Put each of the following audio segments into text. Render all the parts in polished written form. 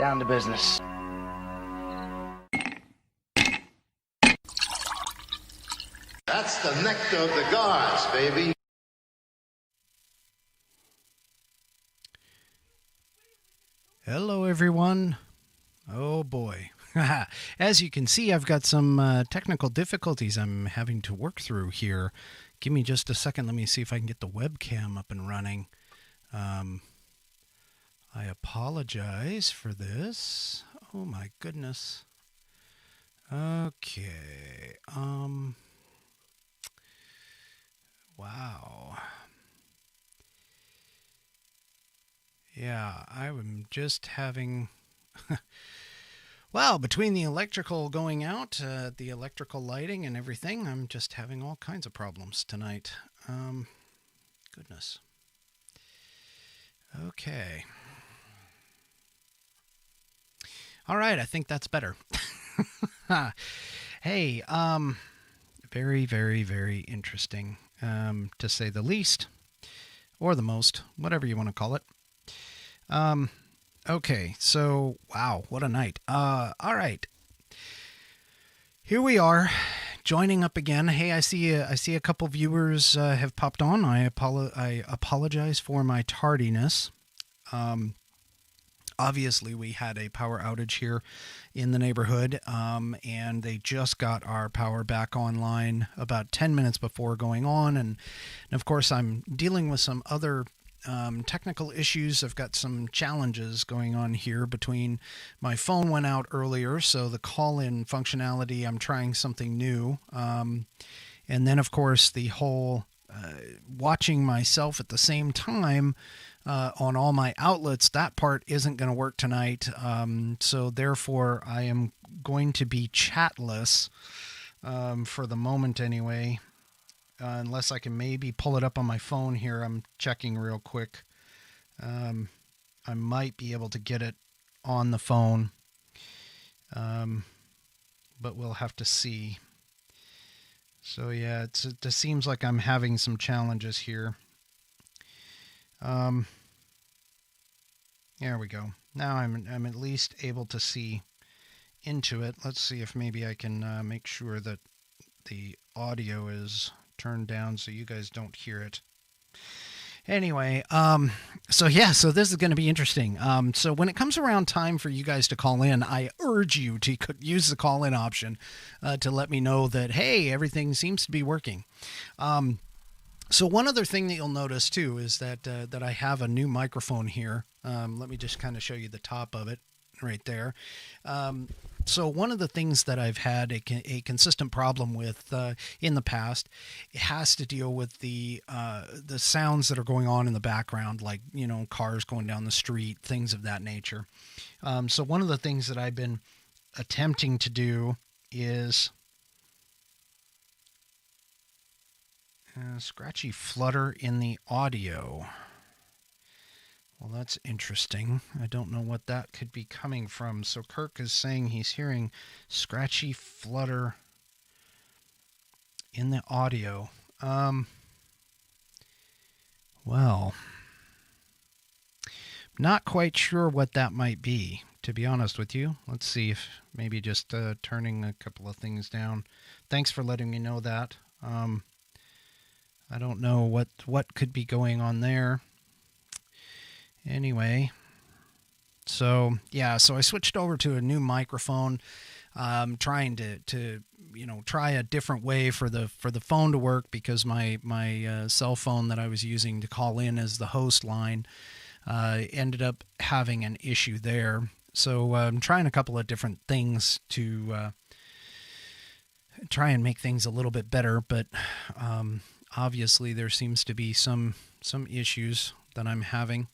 Down to business. That's the nectar of the gods, baby. Hello, everyone. Oh, boy. As you can see, I've got some technical difficulties I'm having to work through here. Give me just a second. Let me see if I can get the webcam up and running. I apologize for this. Oh, my goodness. Okay. Wow. Yeah, I'm just having... Well, between the electrical going out, the electrical lighting and everything, I'm just having all kinds of problems tonight. Goodness. Okay. All right, I think that's better. Hey, very, very, very interesting, to say the least, or the most, whatever you want to call it. Okay, so, wow, what a night. All right. Here we are, joining up again. Hey, I see a couple viewers have popped on. I apologize for my tardiness. Obviously, we had a power outage here in the neighborhood, and they just got our power back online about 10 minutes before going on. And of course, I'm dealing with some other technical issues. I've got some challenges going on here between my phone went out earlier, so the call-in functionality, I'm trying something new. And then, of course, the whole watching myself at the same time on all my outlets, that part isn't going to work tonight. So therefore, I am going to be chatless for the moment anyway. Unless I can maybe pull it up on my phone here. I'm checking real quick. I might be able to get it on the phone, but we'll have to see. So yeah, it seems like I'm having some challenges here. There we go. Now I'm at least able to see into it. Let's see if maybe I can make sure that the audio is turned down so you guys don't hear it. Anyway, so this is going to be interesting. So when it comes around time for you guys to call in, I urge you to use the call-in option to let me know that, hey, everything seems to be working. So one other thing that you'll notice too is that I have a new microphone here. Let me just kind of show you the top of it right there. So one of the things that I've had a consistent problem with in the past, it has to deal with the sounds that are going on in the background, like, you know, cars going down the street, things of that nature. So one of the things that I've been attempting to do is scratchy flutter in the audio. Well, that's interesting. I don't know what that could be coming from. So Kirk is saying he's hearing scratchy flutter in the audio. Well, not quite sure what that might be, to be honest with you. Let's see if maybe just turning a couple of things down. Thanks for letting me know that. I don't know what could be going on there. Anyway, so I switched over to a new microphone, trying to try a different way for the phone to work, because my cell phone that I was using to call in as the host line ended up having an issue there. So I'm trying a couple of different things to try and make things a little bit better, but obviously there seems to be some issues that I'm having.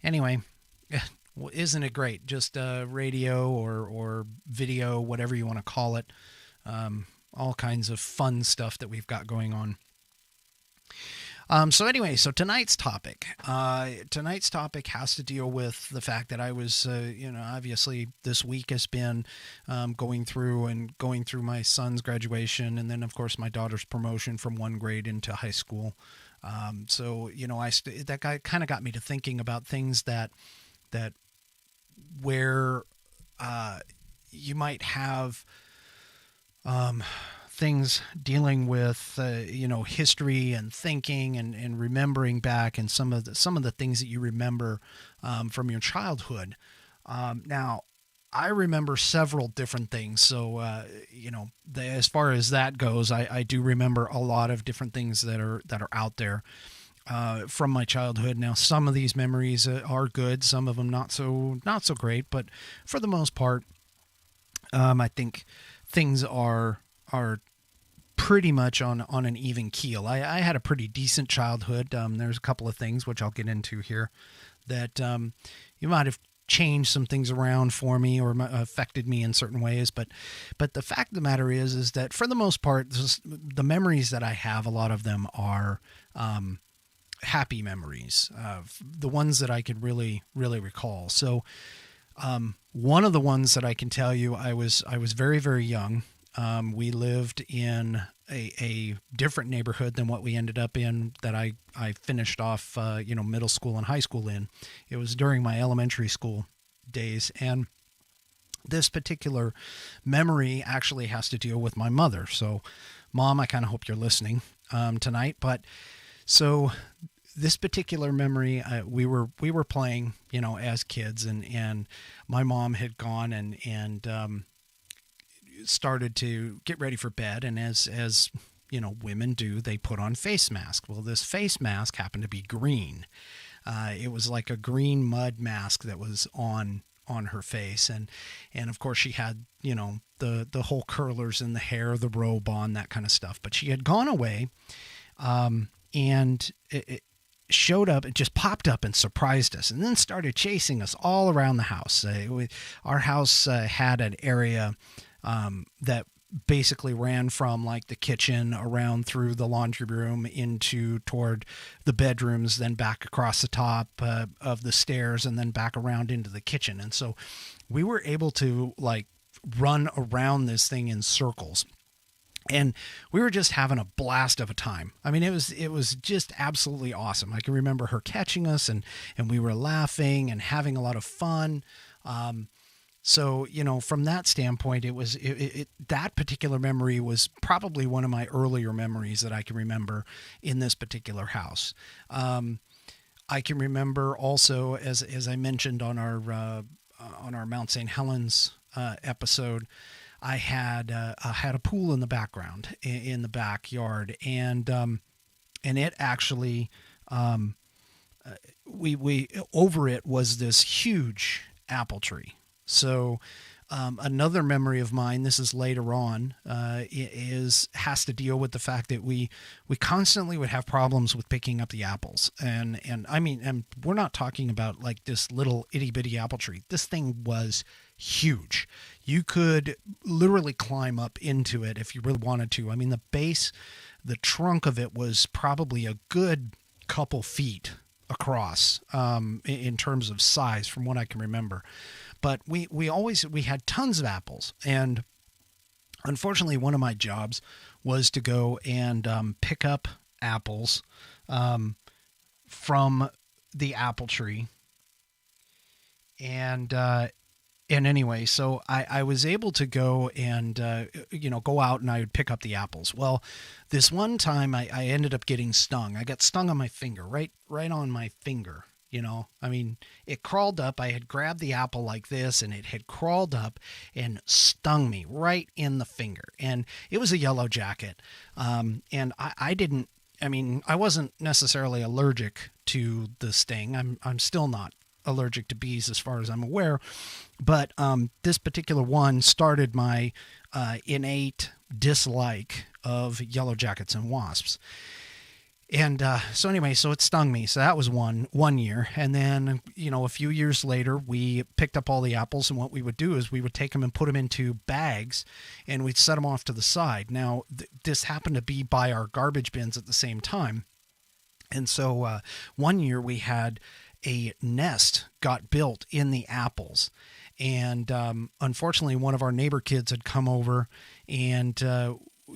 Anyway, isn't it great? Just radio or video, whatever you want to call it. All kinds of fun stuff that we've got going on. So tonight's topic has to deal with the fact that I was, obviously this week has been going through my son's graduation, and then of course my daughter's promotion from one grade into high school. That guy kind of got me to thinking about things that where you might have things dealing with history and thinking and remembering back, and some of the things that you remember from your childhood. Now, I remember several different things. So, as far as that goes, I do remember a lot of different things that are out there from my childhood. Now, some of these memories are good, some of them not so great, but for the most part, I think things are pretty much on an even keel. I had a pretty decent childhood. There's a couple of things which I'll get into here that you might have changed some things around for me or affected me in certain ways, but the fact of the matter is that for the most part, the memories that I have, a lot of them are happy memories, the ones that I could really recall. So one of the ones that I can tell you, I was very, very young. We lived in a different neighborhood than what we ended up in, that I finished off, middle school and high school in. It was during my elementary school days. And this particular memory actually has to deal with my mother. So, Mom, I kind of hope you're listening tonight. But so this particular memory, we were playing, as kids, and my mom had gone and started to get ready for bed, and as women do, they put on face masks. Well, this face mask happened to be green. It was like a green mud mask that was on her face, and of course she had the whole curlers in the hair, the robe on, that kind of stuff. But she had gone away, and it showed up, it just popped up and surprised us, and then started chasing us all around the house. Our house had an area that basically ran from like the kitchen around through the laundry room into toward the bedrooms, then back across the top of the stairs, and then back around into the kitchen. And so we were able to like run around this thing in circles. And we were just having a blast of a time. I mean, it was just absolutely awesome. I can remember her catching us, and we were laughing and having a lot of fun. So, from that standpoint, that particular memory was probably one of my earlier memories that I can remember in this particular house. I can remember also, as I mentioned on our Mount St. Helens episode, I had a pool in the background, in the backyard, and it actually we over it was this huge apple tree. So another memory of mine, this is later on, has to deal with the fact that we constantly would have problems with picking up the apples. And I mean, and we're not talking about like this little itty bitty apple tree. This thing was huge. You could literally climb up into it if you really wanted to. I mean, the trunk of it was probably a good couple feet across in terms of size from what I can remember. But we had tons of apples, and unfortunately one of my jobs was to go and pick up apples from the apple tree. And anyway, so I was able to go and, go out, and I would pick up the apples. Well, this one time I ended up getting stung. I got stung on my finger, right on my finger. I mean, it crawled up. I had grabbed the apple like this, and it had crawled up and stung me right in the finger. And it was a yellow jacket. And I wasn't necessarily allergic to the sting. I'm still not allergic to bees as far as I'm aware. But this particular one started my innate dislike of yellow jackets and wasps. And so anyway, so it stung me. So that was one year. And then, a few years later, we picked up all the apples. And what we would do is we would take them and put them into bags, and we'd set them off to the side. Now, this happened to be by our garbage bins at the same time. And so one year we had a nest got built in the apples. And unfortunately, one of our neighbor kids had come over, and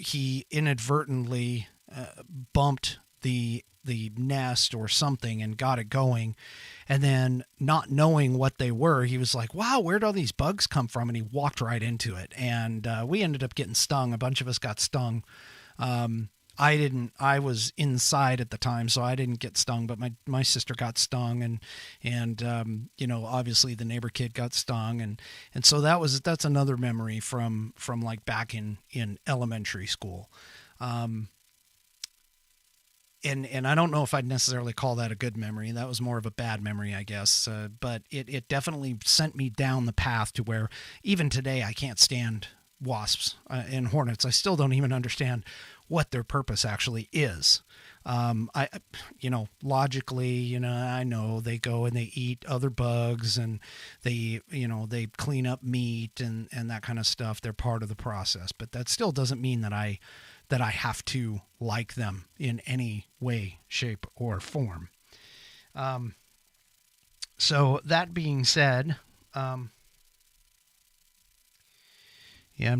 he inadvertently bumped the nest or something and got it going, and then not knowing what they were, he was like, wow, where'd all these bugs come from? And he walked right into it, and we ended up getting stung. A bunch of us got stung. I didn't. I was inside at the time, so I didn't get stung. But my sister got stung, and you know, obviously the neighbor kid got stung, and so that's another memory from like back in elementary school. And I don't know if I'd necessarily call that a good memory. That was more of a bad memory, I guess. But it definitely sent me down the path to where even today I can't stand wasps and hornets. I still don't even understand what their purpose actually is. Logically, I know they go and they eat other bugs, and they clean up meat and that kind of stuff. They're part of the process, but that still doesn't mean that I have to like them in any way, shape, or form. So that being said, I'm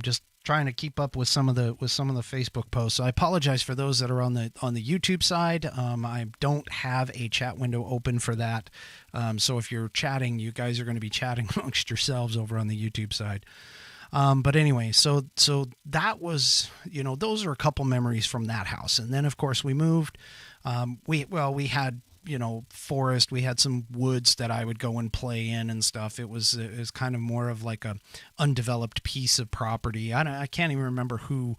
just trying to keep up with some of the Facebook posts. So I apologize for those that are on the YouTube side. I don't have a chat window open for that. So if you're chatting, you guys are going to be chatting amongst yourselves over on the YouTube side. But anyway, so that was, those are a couple memories from that house. And then of course we moved. We had, forest. We had some woods that I would go and play in and stuff. It was kind of more of like a undeveloped piece of property. I can't even remember who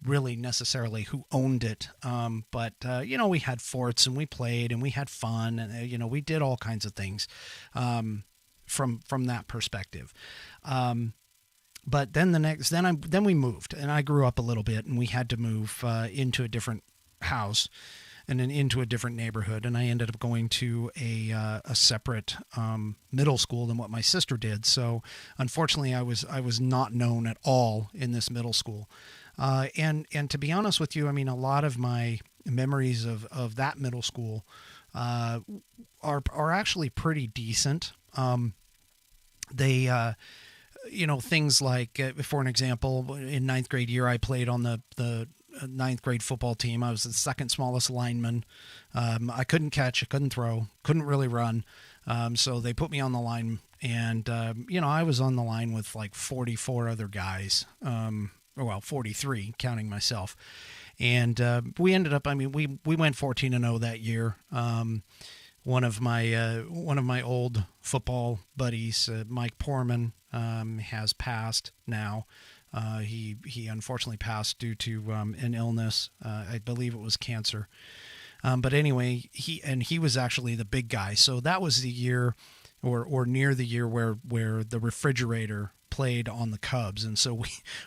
really necessarily who owned it. But we had forts and we played and we had fun, and we did all kinds of things from that perspective. But then then we moved, and I grew up a little bit, and we had to move into a different house and then into a different neighborhood. And I ended up going to a separate middle school than what my sister did. So unfortunately, I was not known at all in this middle school. And to be honest with you, I mean, a lot of my memories of that middle school are actually pretty decent. Things like, for an example, in ninth grade year, I played on the ninth grade football team. I was the second smallest lineman. I couldn't catch, I couldn't throw, couldn't really run. So they put me on the line, and, I was on the line with like 44 other guys. 43, counting myself. And we ended up, we went 14-0 that year. One of my old football buddies, Mike Porman, has passed now. He unfortunately passed due to an illness. I believe it was cancer. But anyway, he was actually the big guy. So that was the year, or near the year where the refrigerator played on the Cubs. And so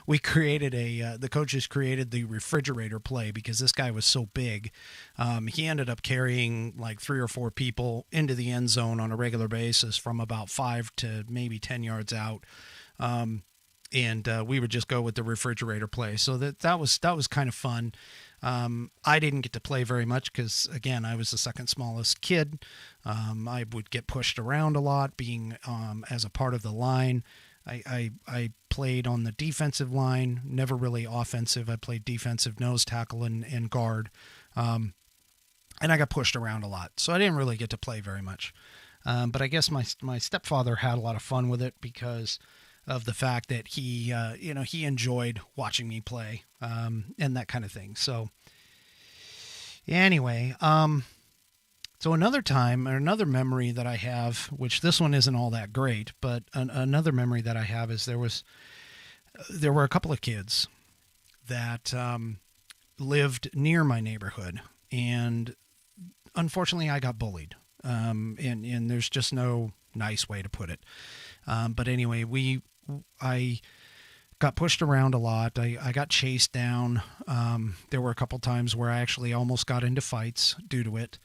we created the coaches created the refrigerator play because this guy was so big. He ended up carrying like 3 or 4 people into the end zone on a regular basis from about 5 to maybe 10 yards out. And we would just go with the refrigerator play. So that was kind of fun. I didn't get to play very much because, again, I was the second smallest kid. I would get pushed around a lot, being as a part of the line. I played on the defensive line, never really offensive. I played defensive, nose tackle, and guard. And I got pushed around a lot, so I didn't really get to play very much. But I guess my stepfather had a lot of fun with it because of the fact that he enjoyed watching me play, and that kind of thing. So anyway, so another time, or another memory that I have, which this one isn't all that great, but another memory that I have is there were a couple of kids that lived near my neighborhood, and unfortunately I got bullied, and there's just no nice way to put it. But anyway, I got pushed around a lot. I got chased down. There were a couple times where I actually almost got into fights due to it.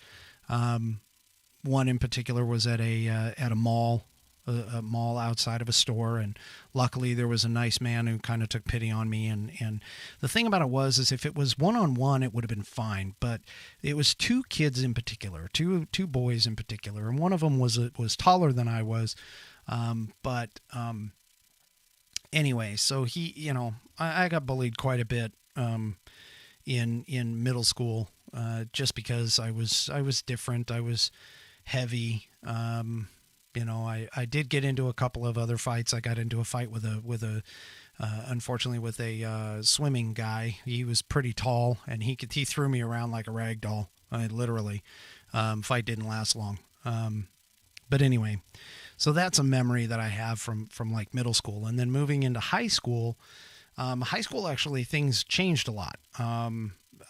One in particular was at a mall outside of a store, and luckily there was a nice man who kind of took pity on me. And the thing about it is if it was one-on-one, it would have been fine, but it was 2 kids in particular, two boys in particular, and one of them was taller than I was. Anyway, so I got bullied quite a bit in middle school. just because I was different. I was heavy. I did get into a couple of other fights. I got into a fight with a unfortunately with a swimming guy. He was pretty tall, and he threw me around like a rag doll. Literally. Fight didn't last long. But anyway, so that's a memory that I have from like middle school. And then moving into high school, actually things changed a lot.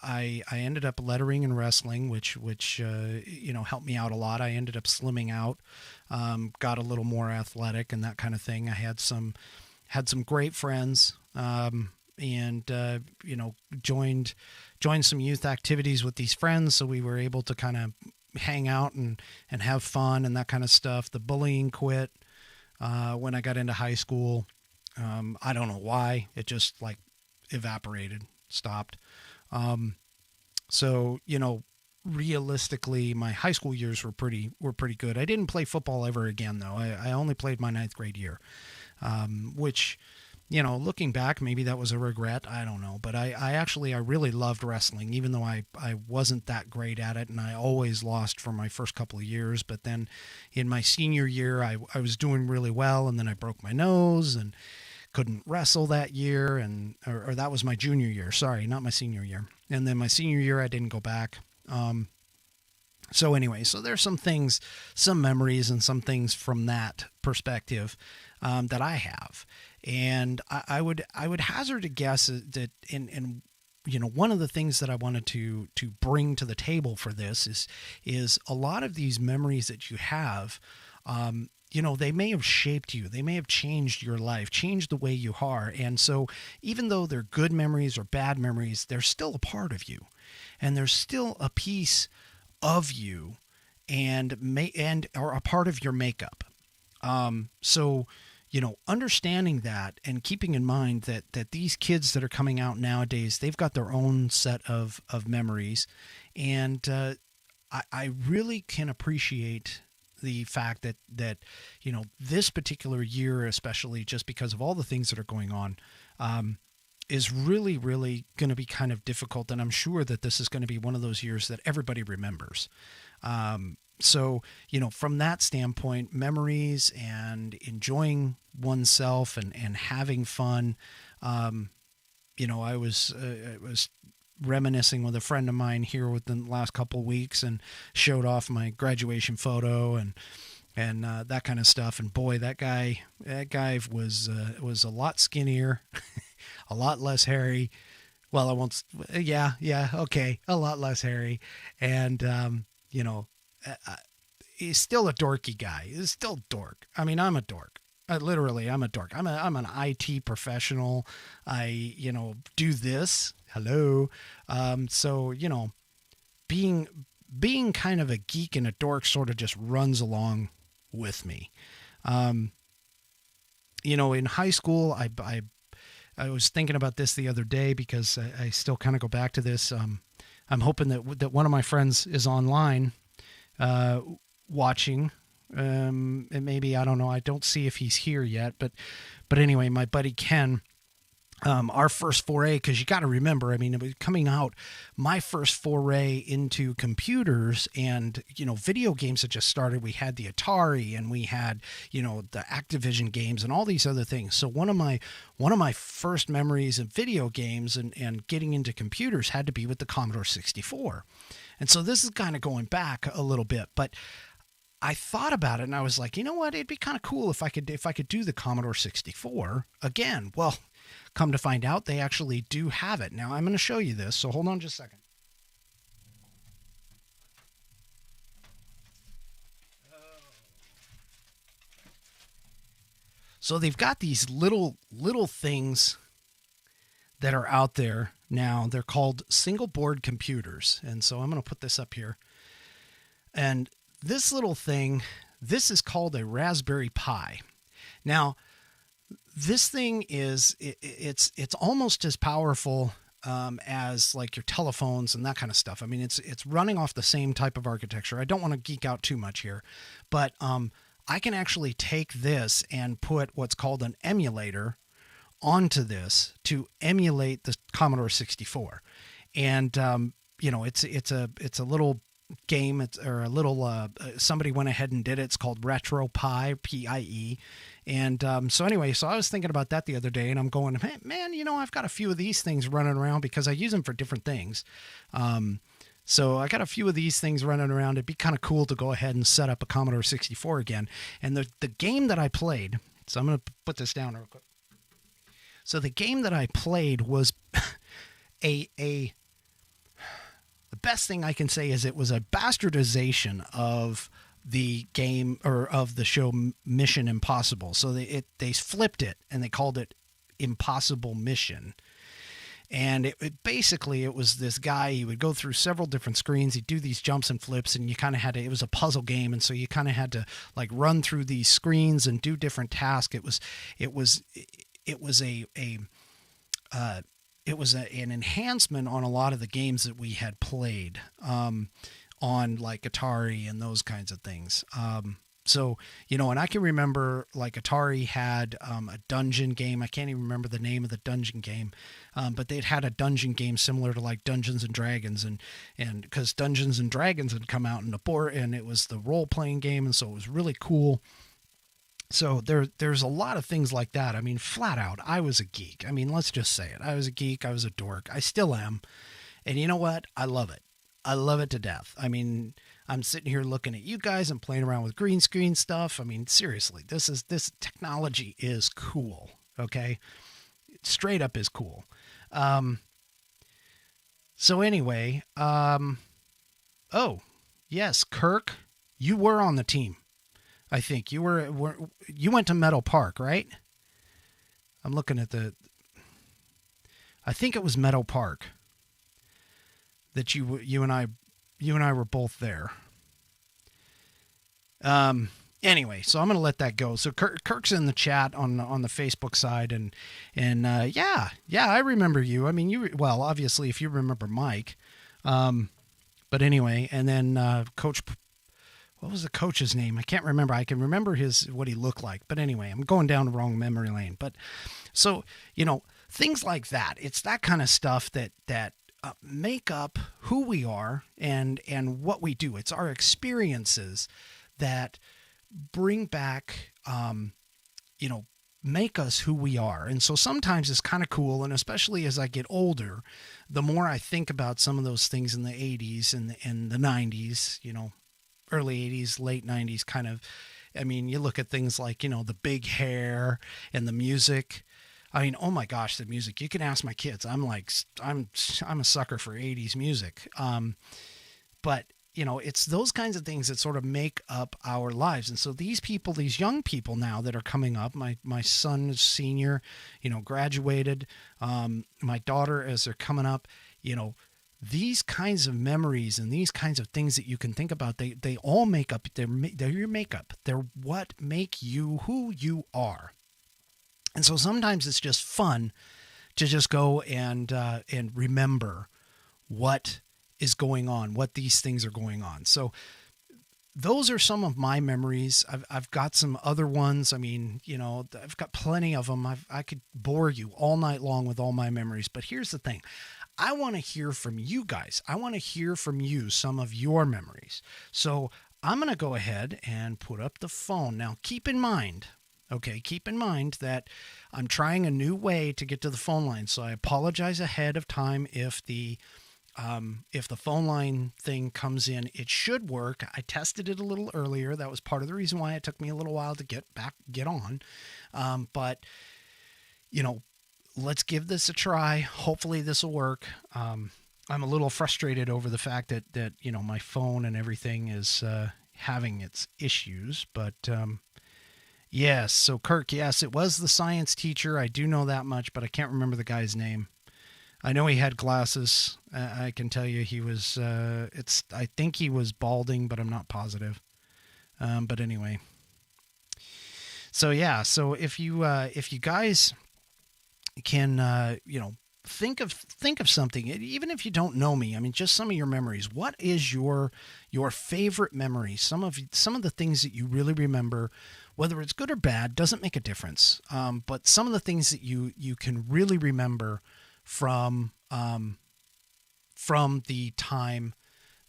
I ended up lettering and wrestling, which helped me out a lot. I ended up slimming out, got a little more athletic and that kind of thing. I had some great friends, and joined some youth activities with these friends. So we were able to kind of hang out and have fun and that kind of stuff. The bullying quit when I got into high school. I don't know why. It just like evaporated, stopped. So, realistically, my high school years were pretty good. I didn't play football ever again, though. I only played my 9th grade year, which, looking back, maybe that was a regret. I don't know. But I really loved wrestling, even though I wasn't that great at it, and I always lost for my first couple of years. But then in my senior year, I was doing really well, and then I broke my nose and couldn't wrestle that year, or that was my junior year. Sorry, not my senior year. And then my senior year, I didn't go back. So anyway, so there's some memories and some things from that perspective that I have, and I would hazard a guess that in one of the things that I wanted to bring to the table for this is a lot of these memories that you have. They may have shaped you. They may have changed your life, changed the way you are. And so even though they're good memories or bad memories, they're still a part of you. And there's still a piece of you and or a part of your makeup. So, understanding that and keeping in mind that these kids that are coming out nowadays, they've got their own set of memories. And I really can appreciate the fact that this particular year, especially just because of all the things that are going on, is really, really going to be kind of difficult. And I'm sure that this is going to be one of those years that everybody remembers. So, from that standpoint, memories and enjoying oneself and having fun, I was reminiscing with a friend of mine here within the last couple of weeks and showed off my graduation photo and that kind of stuff. And boy, that guy was a lot skinnier, a lot less hairy. Well, I won't. Yeah. Okay. A lot less hairy. And, he's still a dorky guy. He's still a dork. I mean, I'm a dork. Literally, I'm a dork. I'm an IT professional. I, do this. Hello. So, being kind of a geek and a dork sort of just runs along with me. In high school, I was thinking about this the other day because I still kind of go back to this. I'm hoping that one of my friends is online, watching, and maybe, I don't know. I don't see if he's here yet, but anyway, my buddy Ken, our first foray, because you got to remember, I mean, it was coming out, my first foray into computers and, video games had just started. We had the Atari and we had, the Activision games and all these other things. So one of my first memories of video games and getting into computers had to be with the Commodore 64. And so this is kind of going back a little bit, but I thought about it and I was like, you know what? It'd be kind of cool if I could do the Commodore 64 again. Well, come to find out, they actually do have it. Now I'm going to show you this. So hold on just a second. So they've got these little things that are out there now. They're called single board computers. And so I'm going to put this up here. And this little thing, this is called a Raspberry Pi. Now, this thing it's almost as powerful as like your telephones and that kind of stuff. I mean, it's running off the same type of architecture. I don't want to geek out too much here, but I can actually take this and put what's called an emulator onto this to emulate the Commodore 64. And it's a little game. It's or a little somebody went ahead and did it. It's called RetroPie, PIE. And so anyway, so I was thinking about that the other day, and I'm going, hey, man, I've got a few of these things running around because I use them for different things. So I got a few of these things running around. It'd be kind of cool to go ahead and set up a Commodore 64 again. And the game that I played, so I'm going to put this down real quick. So the game that I played was the best thing I can say is it was a bastardization of the game or of the show Mission Impossible. So they flipped it and they called it Impossible Mission. And it was this guy. He would go through several different screens. He'd do these jumps and flips, and you kind of had to. It was a puzzle game, and so you kind of had to like run through these screens and do different tasks. It was an enhancement on a lot of the games that we had played on like Atari and those kinds of things. So, and I can remember like Atari had a dungeon game. I can't even remember the name of the dungeon game, but they'd had a dungeon game similar to like Dungeons and Dragons, and because Dungeons and Dragons had come out in the board, and it was the role playing game, and so it was really cool. So there's a lot of things like that. I mean, flat out, I was a geek. I mean, let's just say it. I was a geek. I was a dork. I still am. And you know what? I love it. I love it to death. I mean, I'm sitting here looking at you guys and playing around with green screen stuff. I mean, seriously, this technology is cool. Okay. Straight up is cool. So anyway, oh yes, Kirk, you were on the team. I think you you went to Meadow Park, right? I'm looking at I think it was Meadow Park that you and I were both there. Anyway, so I'm going to let that go. So Kirk's in the chat on the Facebook side, and yeah, I remember you. I mean, well, obviously if you remember Mike, but anyway, and then Coach. What was the coach's name? I can't remember. I can remember what he looked like. But anyway, I'm going down the wrong memory lane. But so, things like that. It's that kind of stuff that make up who we are and what we do. It's our experiences that bring back, make us who we are. And so sometimes it's kind of cool. And especially as I get older, the more I think about some of those things in the 80s and the 90s, early 80s, late 90s kind of, I mean, you look at things like, the big hair and the music. I mean, oh my gosh, the music. You can ask my kids. I'm a sucker for 80s music. But, it's those kinds of things that sort of make up our lives. And so these young people now that are coming up, my son is senior, graduated, my daughter, as they're coming up, these kinds of memories and these kinds of things that you can think about, they all make up, they're your makeup. They're what make you who you are. And so sometimes it's just fun to just go and remember what is going on, what these things are going on. So those are some of my memories. I've got some other ones. I mean, I've got plenty of them. I could bore you all night long with all my memories, but here's the thing. I want to hear from you guys. I want to hear from you some of your memories. So I'm going to go ahead and put up the phone. Now, keep in mind that I'm trying a new way to get to the phone line. So I apologize ahead of time if the phone line thing comes in. It should work. I tested it a little earlier. That was part of the reason why it took me a little while to get on. But let's give this a try. Hopefully this will work. I'm a little frustrated over the fact that my phone and everything is having its issues, but yes. So Kirk, yes, it was the science teacher. I do know that much, but I can't remember the guy's name. I know he had glasses. I can tell you he was. I think he was balding, but I'm not positive. But anyway. So yeah. So if you guys can think of something, even if you don't know me, I mean, just some of your memories. What is your favorite memory? Some of the things that you really remember, whether it's good or bad, doesn't make a difference. But some of the things that you can really remember from from the time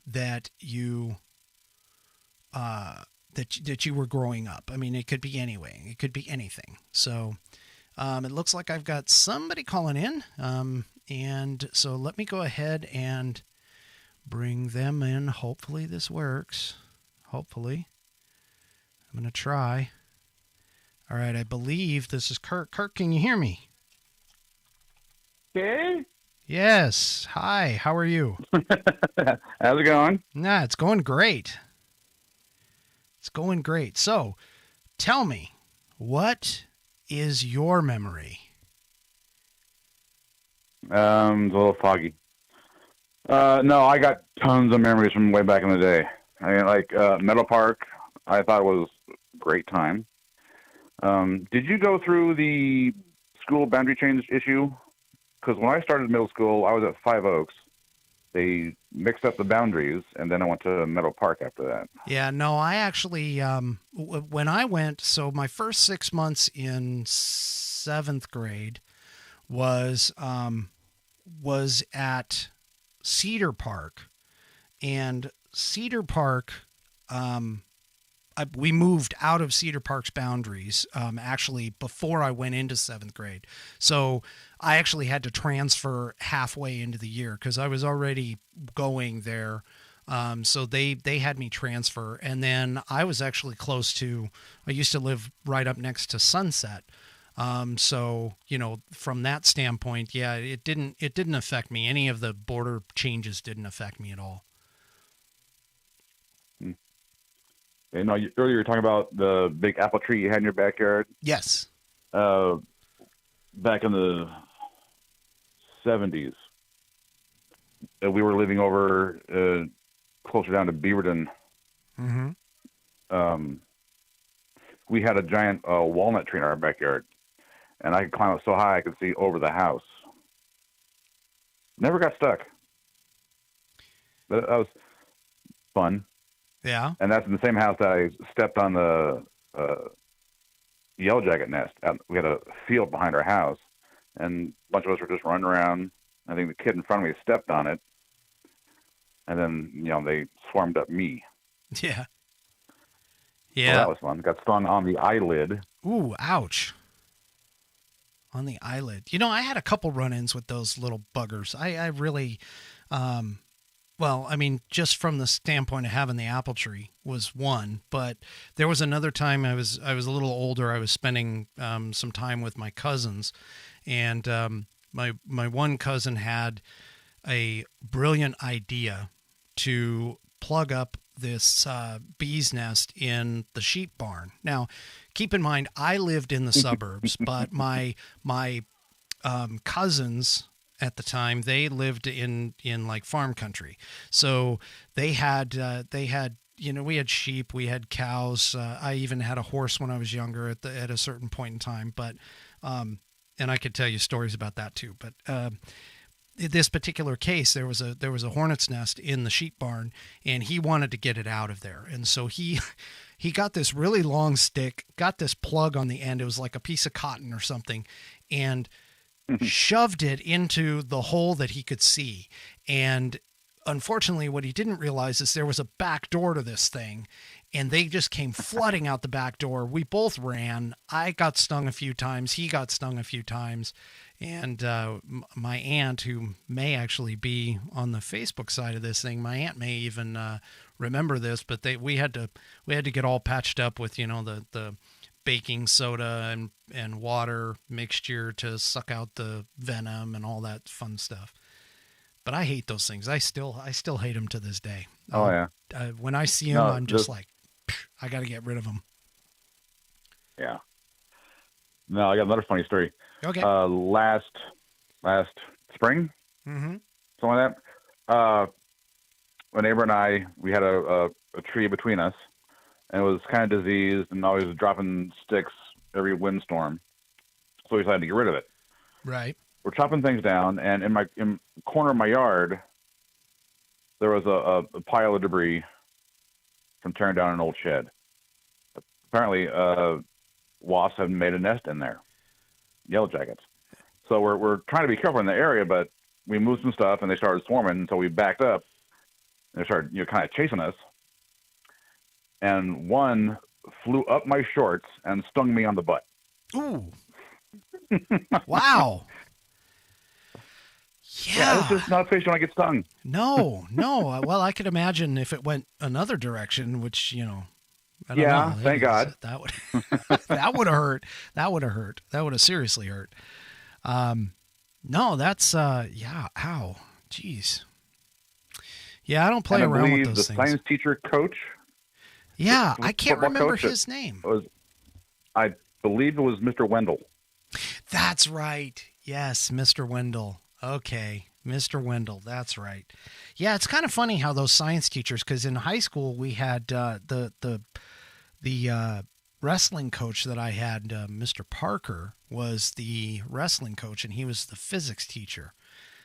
that you that you were growing up. I mean, it could be anyway. It could be anything. So it looks like I've got somebody calling in, and so let me go ahead and bring them in. Hopefully this works. Hopefully. I'm going to try. All right, I believe this is Kirk. Kirk, can you hear me? Okay. Yes. Hi, how are you? How's it going? Nah, it's going great. It's going great. So, tell me, what is your memory? It's a little foggy. No, I got tons of memories from way back in the day. I mean, like Meadow Park, I thought was a great time. Did you go through the school boundary change issue? Because when I started middle school, I was at Five Oaks. They mixed up the boundaries, and then I went to Meadow Park after that. Yeah, no, I actually, when I went, so my first 6 months in 7th grade was at Cedar Park, and Cedar Park, we moved out of Cedar Park's boundaries actually before I went into 7th grade. So I actually had to transfer halfway into the year because I was already going there. So they had me transfer. And then I was actually close to, I used to live right up next to Sunset. So, you know, from that standpoint, yeah, it didn't affect me. Any of the border changes didn't affect me at all. You know, earlier you were talking about the big apple tree you had in your backyard. Yes. Back in the 70s, we were living over closer down to Beaverton. Mm-hmm. We had a giant walnut tree in our backyard, and I could climb up so high I could see over the house. Never got stuck. But that was fun. Yeah. And that's in the same house that I stepped on the yellow jacket nest. We had a field behind our house, and a bunch of us were just running around. I think the kid in front of me stepped on it, and then, you know, they swarmed up me. Yeah. So Yeah. that was fun. Got stung on the eyelid. Ooh, ouch. On the eyelid. You know, I had a couple run-ins with those little buggers. I really, well, I mean, just from the standpoint of having the apple tree was one, but there was another time I was a little older. I was spending some time with my cousins, and my one cousin had a brilliant idea to plug up this bee's nest in the sheep barn. Now, keep in mind, I lived in the suburbs, but my cousins at the time, they lived in like farm country. So they had, you know, we had sheep, we had cows. I even had a horse when I was younger at a certain point in time, but, and I could tell you stories about that too. But, in this particular case, there was a hornet's nest in the sheep barn, and he wanted to get it out of there. And so he got this really long stick, got this plug on the end. It was like a piece of cotton or something, and shoved it into the hole that he could see. And unfortunately, what he didn't realize is there was a back door to this thing, and they just came flooding out the back door. We both ran. I got stung a few times. He got stung a few times. And my aunt, who may actually be on the Facebook side of this thing, my aunt may even remember this, but we had to get all patched up with, you know, the baking soda and water mixture to suck out the venom and all that fun stuff. But I hate those things. I still hate them to this day. Oh, yeah. When I see them, I'm just like, I got to get rid of them. Yeah. No, I got another funny story. Okay. Last spring, Mm-hmm. something like that. My neighbor and I, we had a tree between us, and it was kind of diseased and always dropping sticks every windstorm. So we decided to get rid of it. Right. We're chopping things down, and in the corner of my yard, there was a pile of debris from tearing down an old shed. Apparently, wasps have made a nest in there. Yellow jackets. So we're trying to be careful in the area, but we moved some stuff, and they started swarming, so we backed up. And they started, kind of chasing us. And one flew up my shorts and stung me on the butt. Ooh. Wow. Yeah, it's just not fish when I get stung. No. Well, I could imagine if it went another direction, which, I don't Yeah, know. thank God. That would that would have hurt. That would have hurt. That would have seriously hurt. No, that's yeah. Ow. Jeez. Yeah, I don't play And I around with believe those the things. science teacher coach. Yeah, I can't football remember coach his name. I believe it was Mr. Wendell. That's right. Yes, Mr. Wendell. Okay, Mr. Wendell. That's right. Yeah, it's kind of funny how those science teachers, because in high school we had the wrestling coach that I had, Mr. Parker, was the wrestling coach, and he was the physics teacher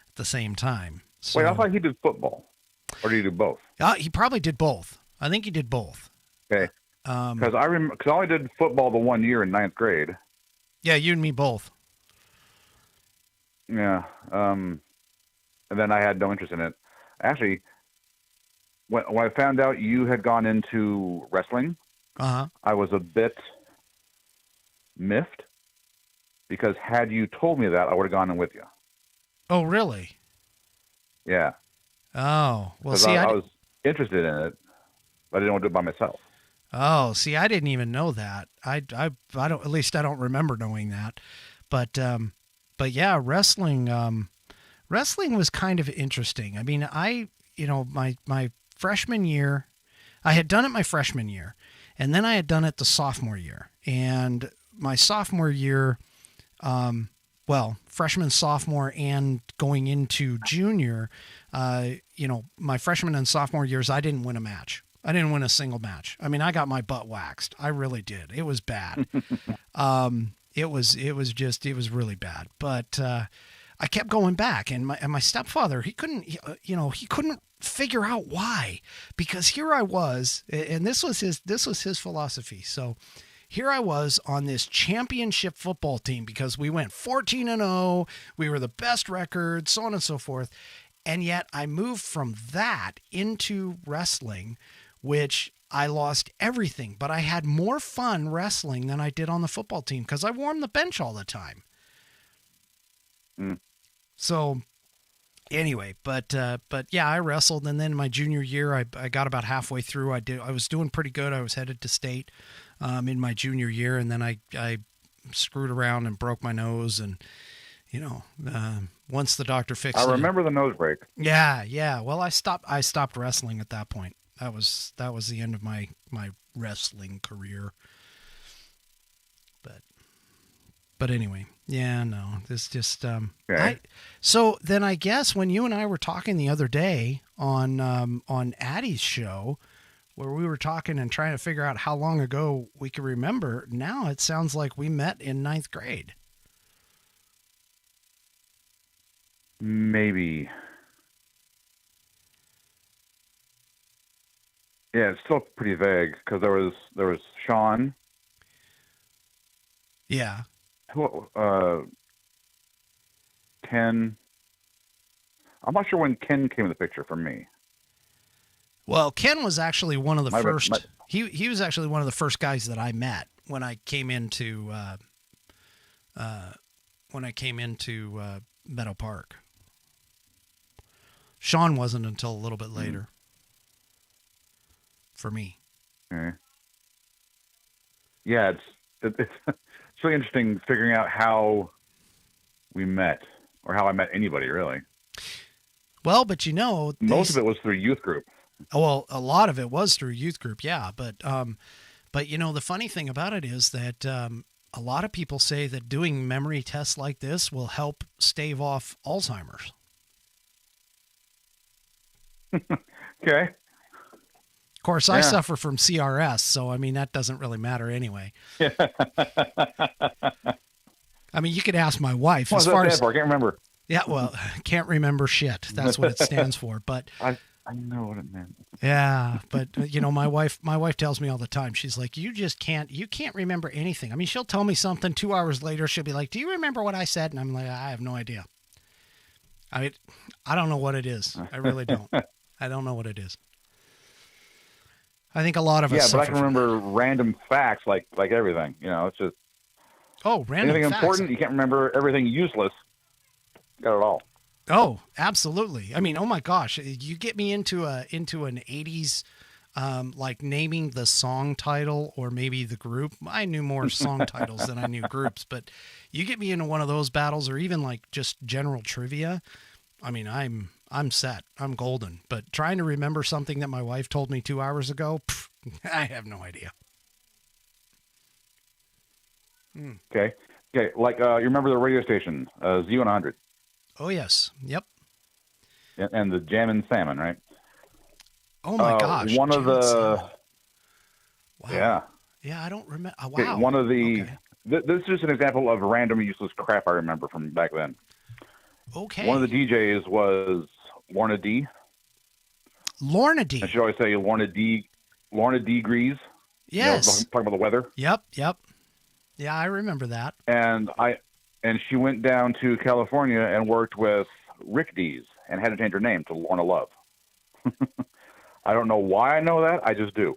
at the same time. So, Wait, I thought he did football, or did he do both? he probably did both. I think he did both. Okay, because I only did football the 1 year in 9th grade. Yeah, you and me both. Yeah, and then I had no interest in it. Actually, when I found out you had gone into wrestling, I was a bit miffed, because had you told me that, I would have gone in with you. Oh, really? Yeah. Oh, well, 'Cause see, I was interested in it, but I didn't want to do it by myself. Oh, see, I didn't even know that. I don't, at least I don't remember knowing that. But yeah, wrestling was kind of interesting. I mean, my freshman year, I had done it my freshman year, and then I had done it the sophomore year. And my sophomore year, freshman, sophomore, and going into junior, my freshman and sophomore years, I didn't win a match. I didn't win a single match. I mean, I got my butt waxed. I really did. It was bad. It was really bad. But I kept going back, and my stepfather, he couldn't figure out why, because here I was, and this was his philosophy. So here I was on this championship football team, because we went 14-0. We were the best record, so on and so forth. And yet I moved from that into wrestling, which I lost everything, but I had more fun wrestling than I did on the football team, because I warmed the bench all the time. So anyway, but yeah, I wrestled. And then my junior year, I got about halfway through. I was doing pretty good. I was headed to state in my junior year. And then I screwed around and broke my nose. And, once the doctor fixed it. I remember the nose break. Yeah. Well, I stopped wrestling at that point. That was the end of my wrestling career. But anyway, yeah, no, this just Okay. So then I guess when you and I were talking the other day on Addie's show, where we were talking and trying to figure out how long ago we could remember, now it sounds like we met in 9th grade. Maybe. Yeah, it's still pretty vague, because there was Sean. Yeah. Ken. I'm not sure when Ken came in the picture for me. Well, Ken was actually one of the My- first. my- He was actually one of the first guys that I met when I came into Meadow Park. Sean wasn't until a little bit later for me. Okay. Yeah, it's really interesting figuring out how we met, or how I met anybody, really. Well, but Most of it was through youth group. Well, a lot of it was through youth group, yeah. But the funny thing about it is that a lot of people say that doing memory tests like this will help stave off Alzheimer's. Okay. Of course, I suffer from CRS, so I mean that doesn't really matter anyway. I mean, you could ask my wife. What's that stand for? I can't remember. Yeah, well, can't remember shit. That's what it stands for. But I know what it meant. yeah, but my wife tells me all the time. She's like, you can't remember anything. I mean, she'll tell me something 2 hours later. She'll be like, do you remember what I said? And I'm like, I have no idea. I mean, I don't know what it is. I really don't. I don't know what it is. I think a lot of us. Yeah, but I suffer can from remember random facts like everything. It's just Oh, random anything facts. important. You can't remember everything useless. Got it all. Oh, absolutely. I mean, oh my gosh, you get me into an 80s like naming the song title or maybe the group. I knew more song titles than I knew groups, but you get me into one of those battles or even like just general trivia. I mean, I'm set. I'm golden. But trying to remember something that my wife told me 2 hours ago, I have no idea. Okay. Like you remember the radio station Z100 Oh yes. Yep. and the Jammin' Salmon, right? Oh my gosh. One of Janet the Salmon. Wow. yeah. Yeah, I don't remember. Okay, Wow. one of the Okay. this is just an example of random useless crap I remember from back then. Okay. One of the DJs was Lorna D. Lorna D. I should always say Lorna D. Grease. Yes. Talking about the weather. Yep. Yeah, I remember that. And she went down to California and worked with Rick Dees and had to change her name to Lorna Love. I don't know why I know that. I just do.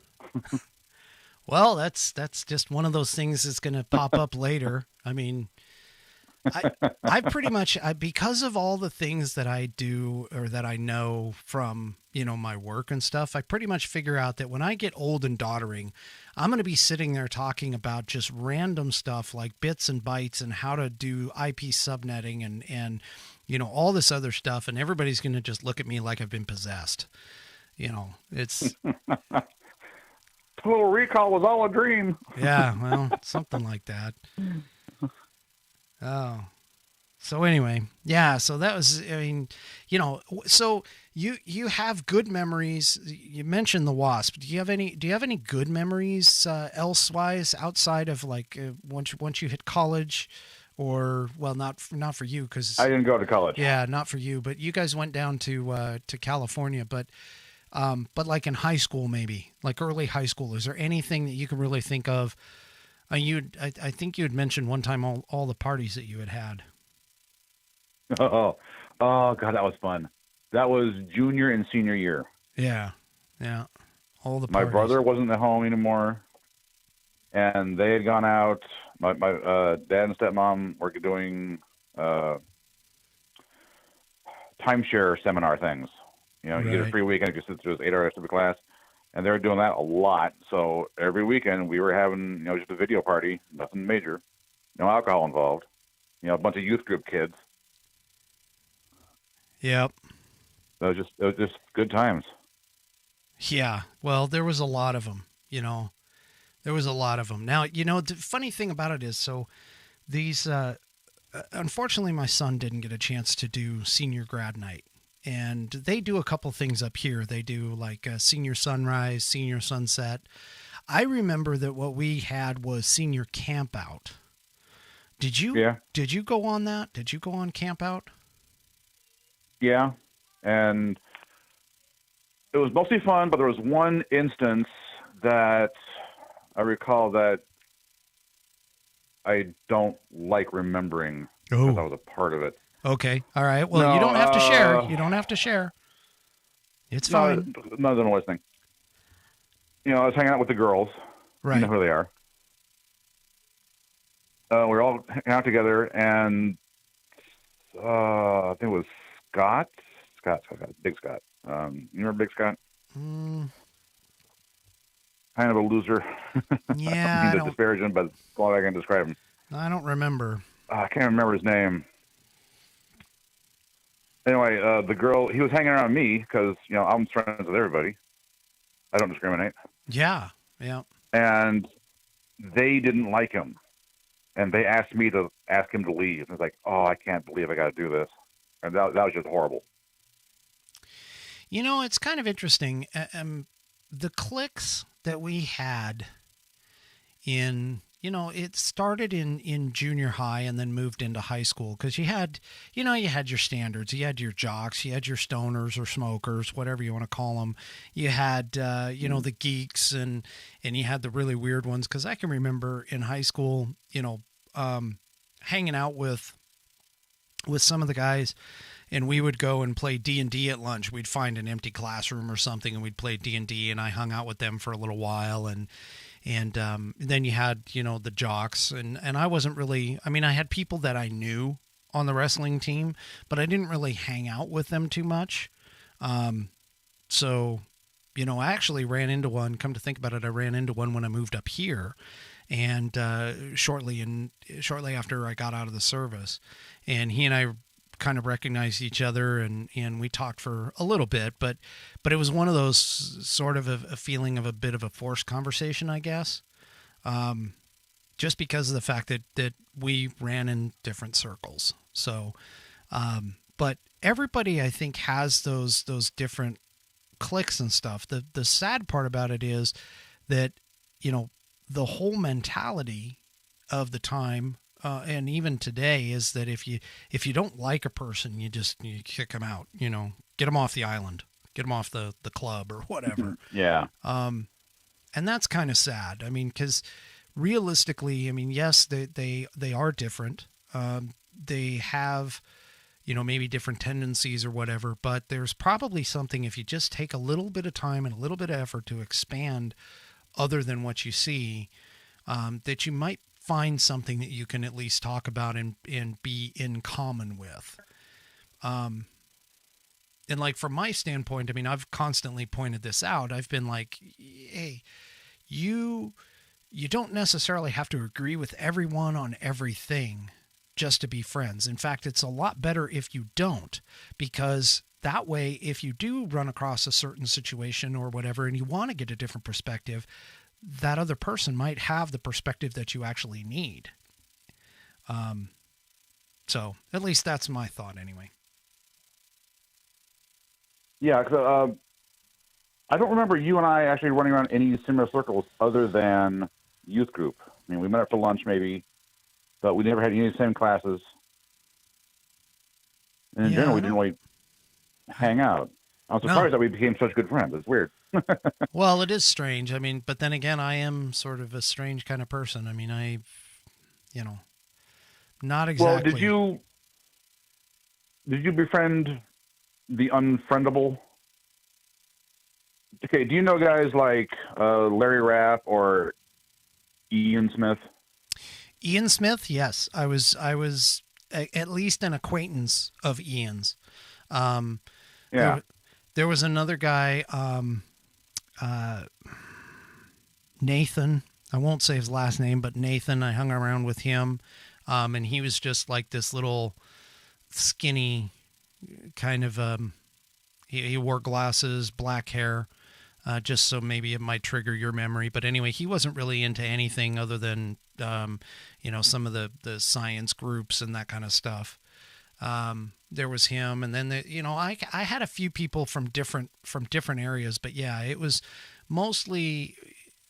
Well, that's just one of those things that's going to pop up later. I mean, I pretty much because of all the things that I do or that I know from, my work and stuff, I pretty much figure out that when I get old and doddering, I'm going to be sitting there talking about just random stuff like bits and bytes and how to do IP subnetting and all this other stuff. And everybody's going to just look at me like I've been possessed. It's Total Recall was all a dream. yeah, well, something like that. Oh, so anyway, yeah. So that was, I mean, so you have good memories. You mentioned the Wasp. Do you have any good memories elsewise outside of like once you hit college, or well, not for you because I didn't go to college. yeah, not for you, but you guys went down to California, but like in high school, maybe like early high school, is there anything that you can really think of? I think you had mentioned one time all the parties that you had. Oh, God, that was fun. That was junior and senior year. Yeah. All the My parties. brother wasn't at home anymore, and they had gone out. My dad and stepmom were doing timeshare seminar things. You get a free weekend, you sit through this 8-hour SW class, and they were doing that a lot. So every weekend we were having, just a video party, nothing major, no alcohol involved. A bunch of youth group kids. Yep. It was just good times. Yeah. Well, there was a lot of them. There was a lot of them. Now, the funny thing about it is, so these, unfortunately, my son didn't get a chance to do senior grad night. And they do a couple things up here. They do like a senior sunrise, senior sunset. I remember that what we had was senior camp out. Did you? Yeah. Did you go on that? Did you go on camp out? Yeah. And it was mostly fun, but there was one instance that I recall that I don't like remembering because I was a part of it. Okay. All right. Well, No, you don't have to share. You don't have to share. It's fine. None of them listening. I was hanging out with the girls. Right. You know who they are. We were all hanging out together, and I think it was Scott, Big Scott. You remember Big Scott? Kind of a loser. Yeah. I mean to disparage him, but that's all I can describe him. I don't remember. I can't remember his name. Anyway, the girl, he was hanging around me because, I'm friends with everybody. I don't discriminate. Yeah. And they didn't like him. And they asked me to ask him to leave. And I was like, oh, I can't believe I got to do this. And that was just horrible. It's kind of interesting. The cliques that we had in, it started in junior high and then moved into high school because you had your standards, you had your jocks, you had your stoners or smokers, whatever you want to call them. You had, the geeks and you had the really weird ones. Cause I can remember in high school, hanging out with some of the guys and we would go and play D&D at lunch. We'd find an empty classroom or something, and we'd play D&D, and I hung out with them for a little while, and then you had, the jocks, and I wasn't really, I mean, I had people that I knew on the wrestling team, but I didn't really hang out with them too much. So, I actually ran into one, come to think about it, I ran into one when I moved up here, and shortly after I got out of the service, and he and I kind of recognized each other, and we talked for a little bit, but it was one of those sort of a feeling of a bit of a forced conversation, I guess, just because of the fact that we ran in different circles. So, but everybody, I think, has those different cliques and stuff. The sad part about it is that, the whole mentality of the time, and even today, is that if you don't like a person, you kick them out, get them off the island, get them off the club or whatever. Yeah. And that's kind of sad. I mean, because realistically, I mean, yes, they are different. They have, maybe different tendencies or whatever, but there's probably something, if you just take a little bit of time and a little bit of effort to expand other than what you see, that you might find something that you can at least talk about and be in common with. And like, from my standpoint, I mean, I've constantly pointed this out. I've been like, hey, you don't necessarily have to agree with everyone on everything just to be friends. In fact, it's a lot better if you don't, because that way, if you do run across a certain situation or whatever, and you want to get a different perspective, that other person might have the perspective that you actually need. So at least that's my thought anyway. Yeah, because I don't remember you and I actually running around any similar circles other than youth group. I mean, we met up for lunch maybe, but we never had any of the same classes. And in general, we didn't really hang out. I'm surprised that we became such good friends. It's weird. Well, it is strange. I mean, but then again, I am sort of a strange kind of person. I mean, not exactly. Well, did you befriend the unfriendable? Okay, do you know guys like Larry Rapp or Ian Smith? Ian Smith, yes. I was at least an acquaintance of Ian's. Yeah. There was another guy, Nathan. I won't say his last name, but Nathan. I hung around with him, and he was just like this little skinny kind of. He wore glasses, black hair, just so maybe it might trigger your memory. But anyway, he wasn't really into anything other than some of the science groups and that kind of stuff. There was him, and then I had a few people from different areas, but yeah, it was mostly,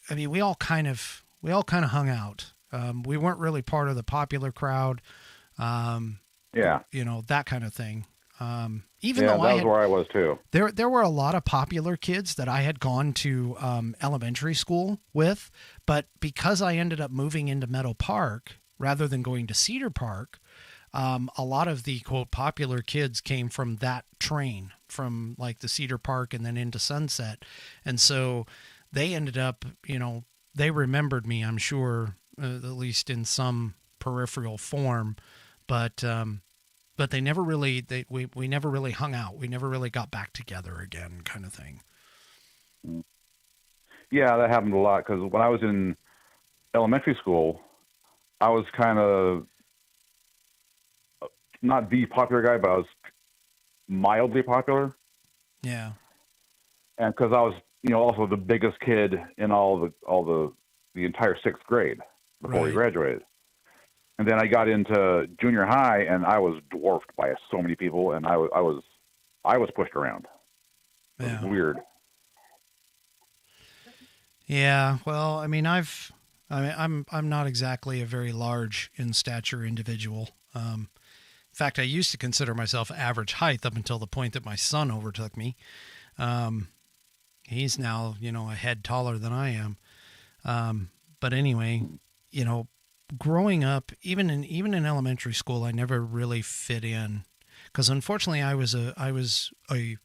I mean, we all kind of hung out. We weren't really part of the popular crowd. That kind of thing. Even though that was where I was too. There were a lot of popular kids that I had gone to elementary school with, but because I ended up moving into Meadow Park rather than going to Cedar Park, a lot of the quote popular kids came from that train, from like the Cedar Park and then into Sunset. And so they ended up, they remembered me, I'm sure, at least in some peripheral form, but they never really, we never really hung out. We never really got back together again, kind of thing. Yeah, that happened a lot, because when I was in elementary school, I was kind of not the popular guy, but I was mildly popular. Yeah. And because I was, also the biggest kid in all the entire sixth grade before we graduated. And then I got into junior high, and I was dwarfed by so many people, and I was pushed around. It was weird. Yeah. Well, I mean, I'm not exactly a very large in stature individual. In fact, I used to consider myself average height up until the point that my son overtook me. He's now, a head taller than I am. But anyway, growing up, even in elementary school, I never really fit in, because unfortunately I was a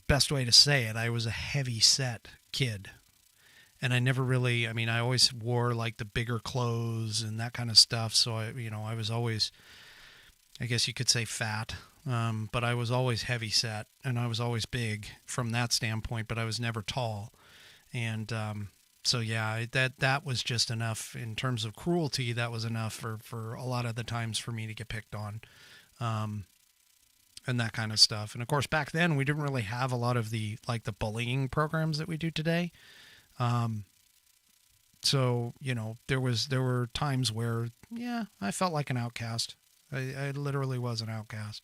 best way to say it, I was a heavy set kid. And I never really, I mean, I always wore like the bigger clothes and that kind of stuff. So I was always, I guess you could say fat. But I was always heavy set, and I was always big from that standpoint, but I was never tall. And so yeah, that was just enough in terms of cruelty. That was enough for a lot of the times for me to get picked on, and that kind of stuff. And of course, back then we didn't really have a lot of the bullying programs that we do today. So there were times where I felt like an outcast. I literally was an outcast.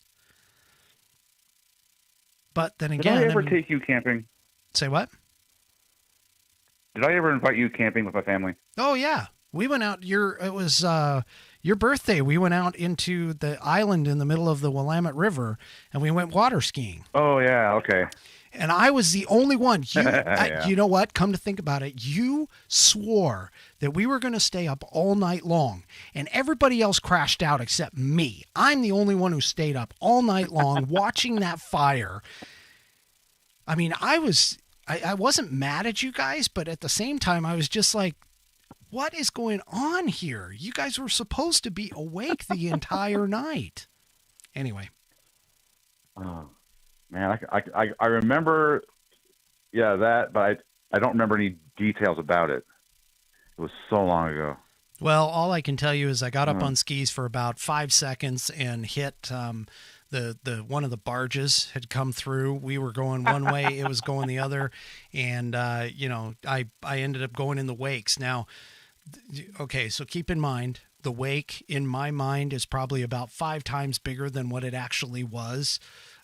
But then again, did I ever take you camping? Say what? Did I ever invite you camping with my family? Oh yeah, we went out. It was your birthday. We went out into the island in the middle of the Willamette River, and we went water skiing. Oh yeah, okay. And I was the only one. Yeah. You know what? Come to think about it, you swore that we were going to stay up all night long, and everybody else crashed out except me. I'm the only one who stayed up all night long watching that fire. I mean, I wasn't mad at you guys, but at the same time, I was just like, what is going on here? You guys were supposed to be awake the entire night. Anyway. Oh. Man, I remember, that, but I don't remember any details about it. It was so long ago. Well, all I can tell you is I got up on skis for about 5 seconds and hit the one of the barges had come through. We were going one way, it was going the other, and I ended up going in the wakes. Now, okay, so keep in mind, the wake in my mind is probably about 5 times bigger than what it actually was.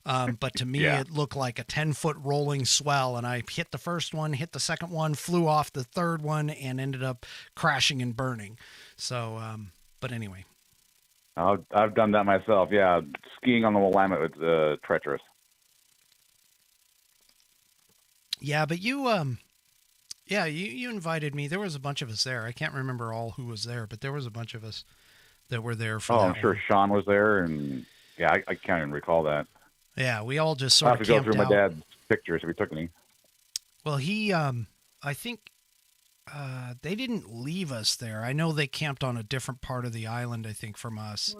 But to me, It looked like a 10-foot rolling swell, and I hit the first one, hit the second one, flew off the third one, and ended up crashing and burning. So, but anyway. I've done that myself. Yeah, skiing on the Willamette was treacherous. Yeah, but you invited me. There was a bunch of us there. I can't remember all who was there, but there was a bunch of us that were there for. I'm sure Sean was there, and I can't even recall that. Yeah, we all just sort of camped out. I have to go through my dad's pictures if he took any. Well, I think they didn't leave us there. I know they camped on a different part of the island, I think, from us.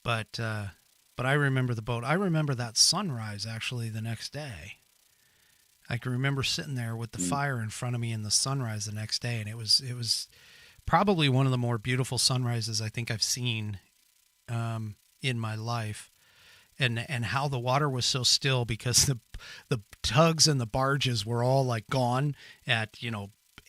But I remember the boat. I remember that sunrise, actually, the next day. I can remember sitting there with the fire in front of me and the sunrise the next day, and it was probably one of the more beautiful sunrises I think I've seen in my life. And how the water was so still because the tugs and the barges were all like gone at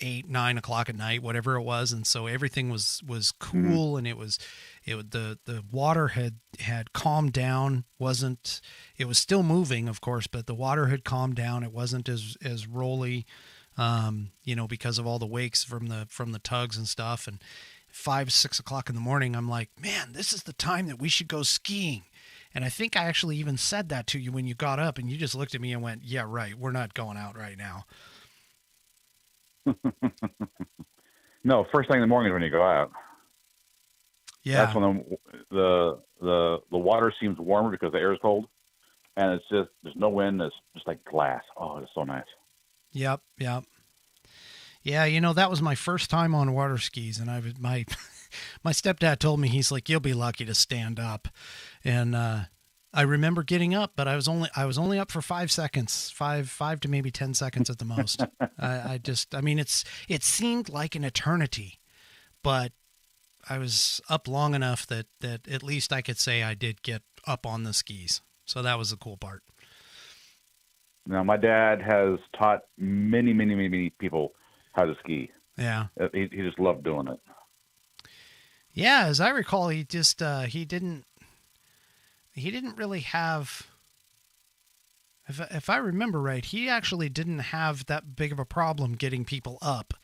8, 9 o'clock at night, whatever it was, and so everything was cool, and the water had calmed down. It was still moving, of course, but the water had calmed down. It wasn't as rolly, because of all the wakes from the tugs and stuff. And 5, 6 o'clock in the morning, I'm like, man, this is the time that we should go skiing. And I think I actually even said that to you when you got up, and you just looked at me and went, yeah, right, we're not going out right now. No, first thing in the morning is when you go out. Yeah. That's when the water seems warmer because the air is cold, and it's just, there's no wind. It's just like glass. Oh, it's so nice. Yep. Yeah, that was my first time on water skis, and my stepdad told me, he's like, you'll be lucky to stand up. And I remember getting up, but I was only up for 5 seconds, five to maybe 10 seconds at the most. It seemed like an eternity, but I was up long enough that at least I could say I did get up on the skis. So that was the cool part. Now, my dad has taught many, many, many people how to ski. Yeah. He just loved doing it. Yeah, as I recall, he just he didn't really have, if I remember right, he actually didn't have that big of a problem getting people up,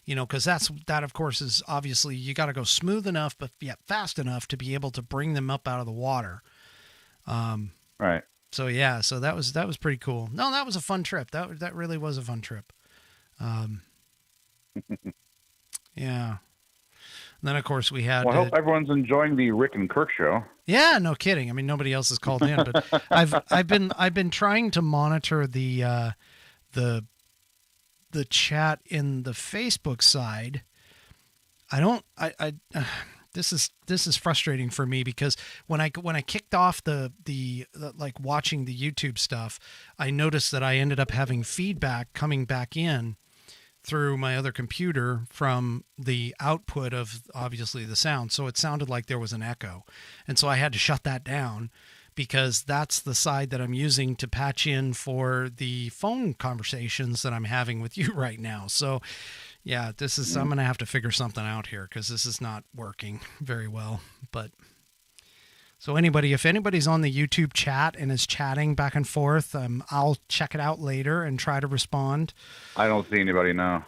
because that of course is obviously, you got to go smooth enough but yet fast enough to be able to bring them up out of the water. Right. So yeah, so that was pretty cool. No, that was a fun trip. That really was a fun trip. Yeah. then of course we had. Well, I hope everyone's enjoying the Rick and Kirk show. Yeah, no kidding. I mean, nobody else has called in, but I've been trying to monitor the chat in the Facebook side. This is frustrating for me because when I kicked off the like watching the YouTube stuff, I noticed that I ended up having feedback coming back in through my other computer from the output of obviously the sound. So it sounded like there was an echo. And so I had to shut that down because that's the side that I'm using to patch in for the phone conversations that I'm having with you right now. So yeah, I'm going to have to figure something out here because this is not working very well. But so if anybody's on the YouTube chat and is chatting back and forth, I'll check it out later and try to respond. I don't see anybody now.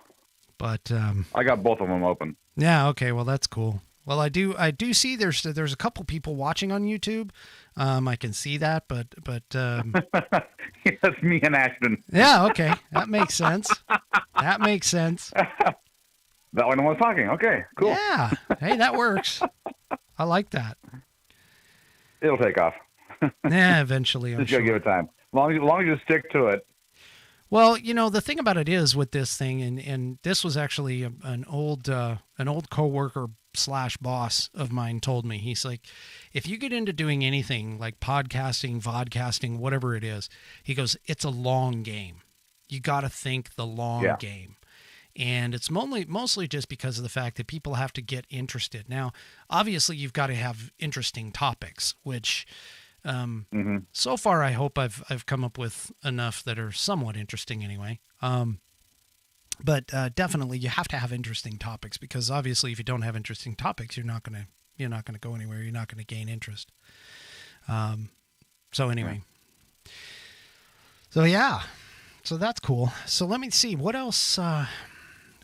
But I got both of them open. Yeah. Okay. Well, that's cool. Well, I do see there's a couple people watching on YouTube. I can see that, but That's me and Ashton. Yeah. Okay. That makes sense. That makes sense. That one was talking. Okay. Cool. Yeah. Hey, that works. I like that. It'll take off. Yeah, eventually. I'm Just sure. gotta give it time. As long as you stick to it. Well, the thing about it is with this thing, and this was actually an old coworker / boss of mine told me. He's like, if you get into doing anything like podcasting, vodcasting, whatever it is, he goes, it's a long game. You got to think the long game. And it's mostly just because of the fact that people have to get interested. Now, obviously, you've got to have interesting topics, which so far I hope I've come up with enough that are somewhat interesting anyway. But definitely, you have to have interesting topics because obviously, if you don't have interesting topics, you're not gonna go anywhere. You're not gonna gain interest. So anyway, so that's cool. So let me see what else.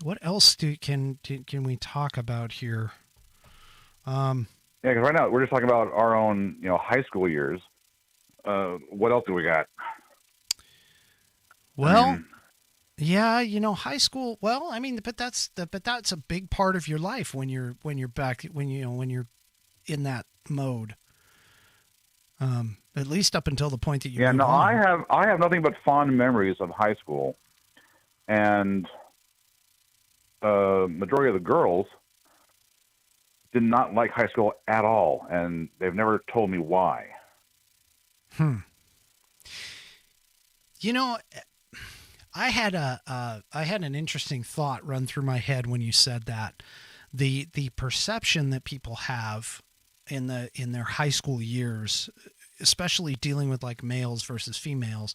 What else can we talk about here? Yeah, because right now we're just talking about our own, high school years. What else do we got? Well, yeah, high school. Well, I mean, but that's a big part of your life when you're in that mode. At least up until the point that you. Yeah, no, on. I have nothing but fond memories of high school, and majority of the girls did not like high school at all, and they've never told me why. I had an interesting thought run through my head when you said that. The perception that people have in their high school years, especially dealing with like males versus females.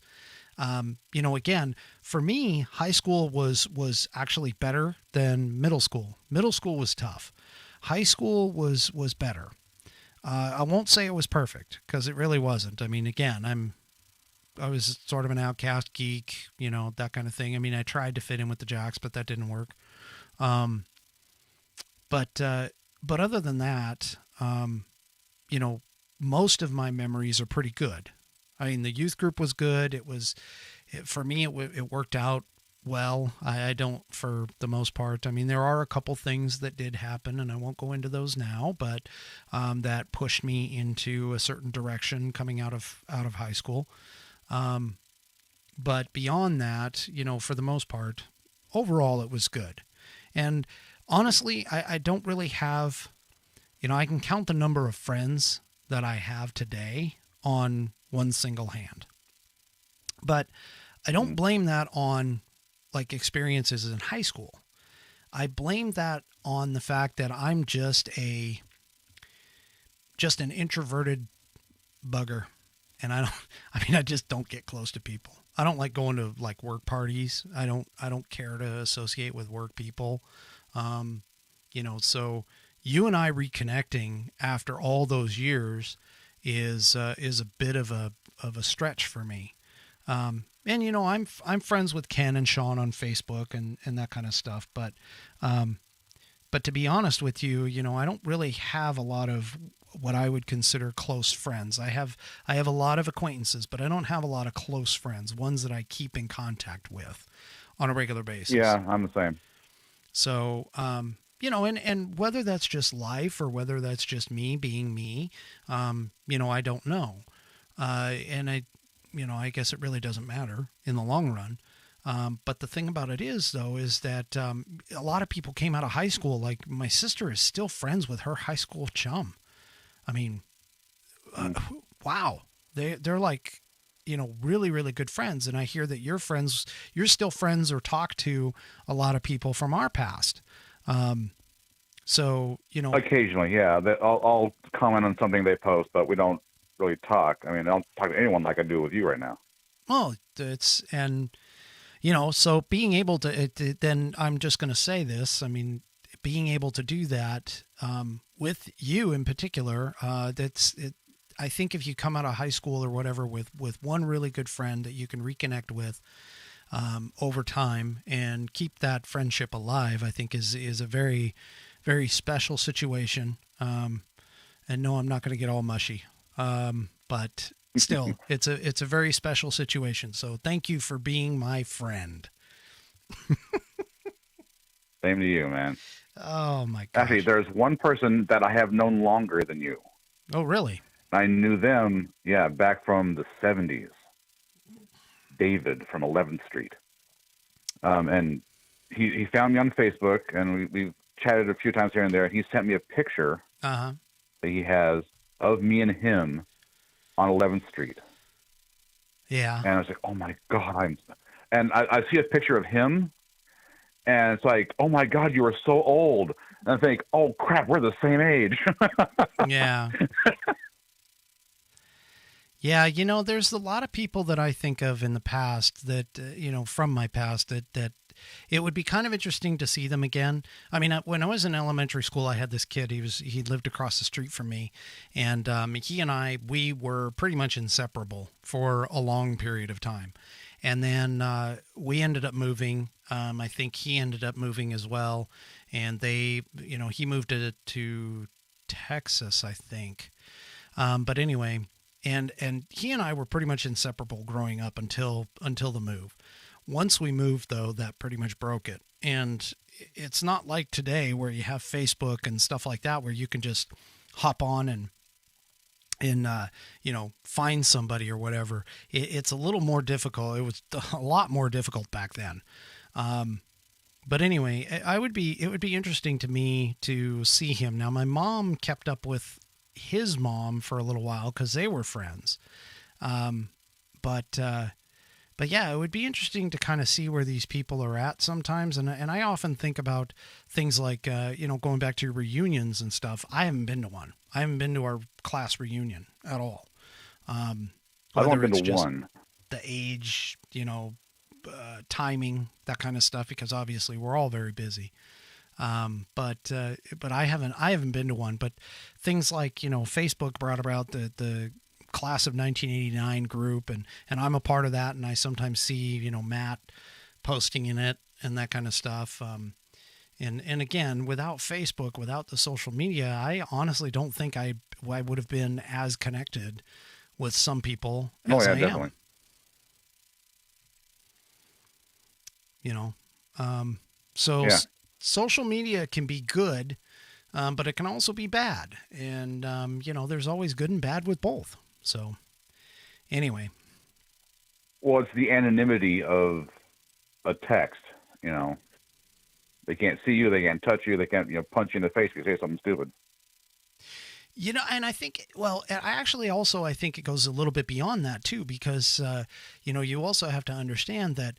Again, for me, high school was actually better than middle school. Middle school was tough. High school was better. I won't say it was perfect because it really wasn't. I mean, again, I was sort of an outcast geek, that kind of thing. I mean, I tried to fit in with the jocks, but that didn't work. But other than that, most of my memories are pretty good. I mean, the youth group was good. For me, it worked out well. I don't, for the most part. I mean, there are a couple things that did happen, and I won't go into those now, but that pushed me into a certain direction coming out of high school. But beyond that, for the most part, overall, it was good. And honestly, I don't really have, I can count the number of friends that I have today on one single hand. But I don't blame that on like experiences in high school. I blame that on the fact that I'm just an introverted bugger. And I just don't get close to people. I don't like going to like work parties. I don't care to associate with work people. So you and I reconnecting after all those years is a bit of a stretch for me. And I'm friends with Ken and Sean on Facebook and that kind of stuff. But to be honest with you, I don't really have a lot of what I would consider close friends. I have a lot of acquaintances, but I don't have a lot of close friends, ones that I keep in contact with on a regular basis. Yeah, I'm the same. So, and whether that's just life or whether that's just me being me, I don't know. And I guess it really doesn't matter in the long run. But the thing about it is, though, is that a lot of people came out of high school. Like my sister is still friends with her high school chum. I mean, wow, they're like, really, really good friends. And I hear that you're still friends or talk to a lot of people from our past. So, occasionally, yeah, I'll comment on something they post, but we don't really talk. I mean, I don't talk to anyone like I do with you right now. Oh, so being able to, then I'm just going to say this. I mean, being able to do that with you in particular, I think if you come out of high school or whatever with one really good friend that you can reconnect with over time and keep that friendship alive, I think is a very, very special situation. And no, I'm not going to get all mushy, but still, it's a very special situation. So thank you for being my friend. Same to you, man. Oh my gosh. Actually, there's one person that I have known longer than you. Oh, really? I knew them, back from the 70s. David from 11th Street. And he found me on Facebook, and we've chatted a few times here and there, and he sent me a picture that he has of me and him on 11th Street. Yeah. And I was like, oh my God. And I see a picture of him, and it's like, oh my God, you are so old. And I think, oh crap, we're the same age. Yeah. Yeah, there's a lot of people that I think of in the past that, from my past that it would be kind of interesting to see them again. I mean, when I was in elementary school, I had this kid. He lived across the street from me, and he and we were pretty much inseparable for a long period of time. And then we ended up moving. I think he ended up moving as well, and he moved to Texas, I think. But anyway. And he and I were pretty much inseparable growing up until the move. Once we moved, though, that pretty much broke it. And it's not like today where you have Facebook and stuff like that, where you can just hop on and find somebody or whatever. It's a little more difficult. It was a lot more difficult back then. But anyway, it would be interesting to me to see him. Now, my mom kept up with his mom for a little while because they were friends. But yeah, it would be interesting to kind of see where these people are at sometimes. And I often think about things like, going back to reunions and stuff. I haven't been to one. I haven't been to our class reunion at all. I've only been to one. The age, timing, that kind of stuff, because obviously we're all very busy. But I haven't been to one, but things like, Facebook brought about the class of 1989 group, and I'm a part of that. And I sometimes see, Matt posting in it and that kind of stuff. And again, without Facebook, without the social media, I honestly don't think I would have been as connected with some people as I definitely. am. Social media can be good, but it can also be bad. And, there's always good and bad with both. So anyway. Well, it's the anonymity of a text, They can't see you. They can't touch you. They can't, punch you in the face if you say something stupid. And I think, I think it goes a little bit beyond that too, because, you also have to understand that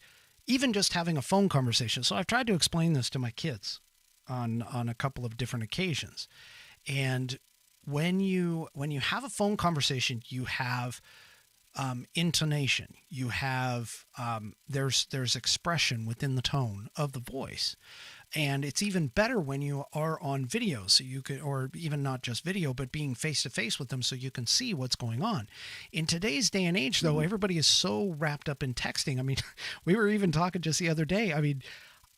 even just having a phone conversation. So I've tried to explain this to my kids on a couple of different occasions. And when you have a phone conversation, you have intonation, you have there's expression within the tone of the voice. And it's even better when you are on video, so you could, or even not just video, but being face to face with them so you can see what's going on. In today's day and age, though, everybody is so wrapped up in texting. I mean, we were even talking just the other day. I mean,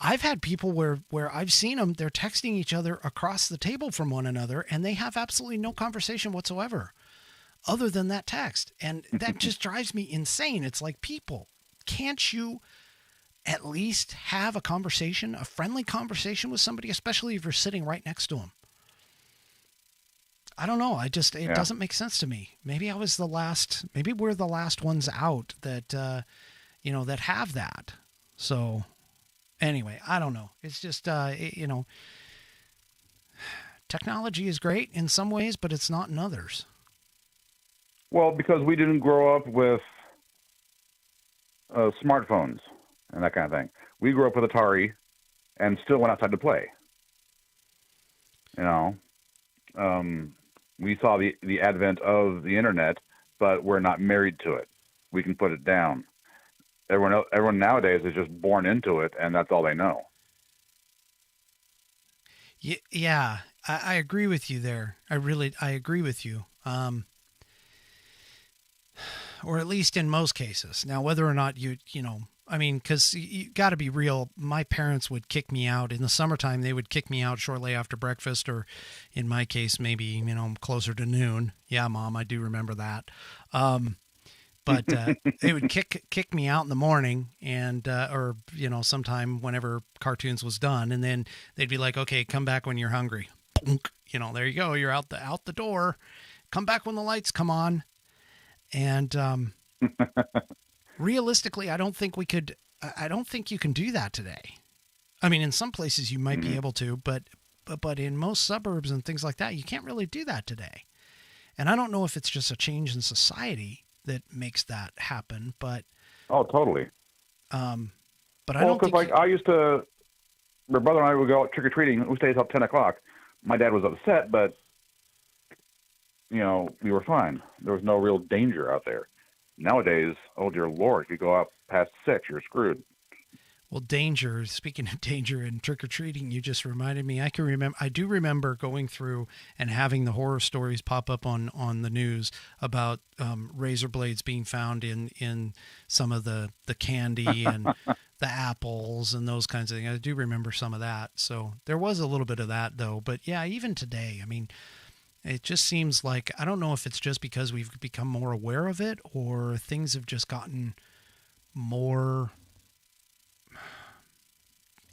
I've had people where I've seen them, they're texting each other across the table from one another, and they have absolutely no conversation whatsoever other than that text. And that just drives me insane. It's like, people, can't you at least have a conversation, a friendly conversation with somebody, especially if you're sitting right next to them. I don't know. It doesn't make sense to me. Maybe maybe we're the last ones out that, that have that. So anyway, I don't know. It's just, technology is great in some ways, but it's not in others. Well, because we didn't grow up with smartphones and that kind of thing. We grew up with Atari and still went outside to play. We saw the advent of the internet, but we're not married to it. We can put it down. Everyone nowadays is just born into it, and that's all they know. Yeah, I agree with you there. I agree with you. Or at least in most cases. Now, whether or not because you got to be real. My parents would kick me out in the summertime. They would kick me out shortly after breakfast, or in my case, maybe, closer to noon. Yeah, Mom, I do remember that. But they would kick me out in the morning, and or sometime whenever cartoons was done, and then they'd be like, "Okay, come back when you're hungry." There you go. You're out the door. Come back when the lights come on. And realistically, I don't think you can do that today. I mean, in some places you might be able to, but in most suburbs and things like that, you can't really do that today. And I don't know if it's just a change in society that makes that happen, but oh, totally. But I don't think I used to. My brother and I would go out trick or treating. We stayed till 10:00. My dad was upset, but we were fine. There was no real danger out there. Nowadays, oh dear Lord, if you go out past 6, you're screwed. Well, danger. Speaking of danger and trick or treating, you just reminded me. I do remember going through and having the horror stories pop up on the news about razor blades being found in some of the candy and the apples and those kinds of things. I do remember some of that. So there was a little bit of that, though. But yeah, even today, I mean, it just seems like, I don't know if it's just because we've become more aware of it, or things have just gotten more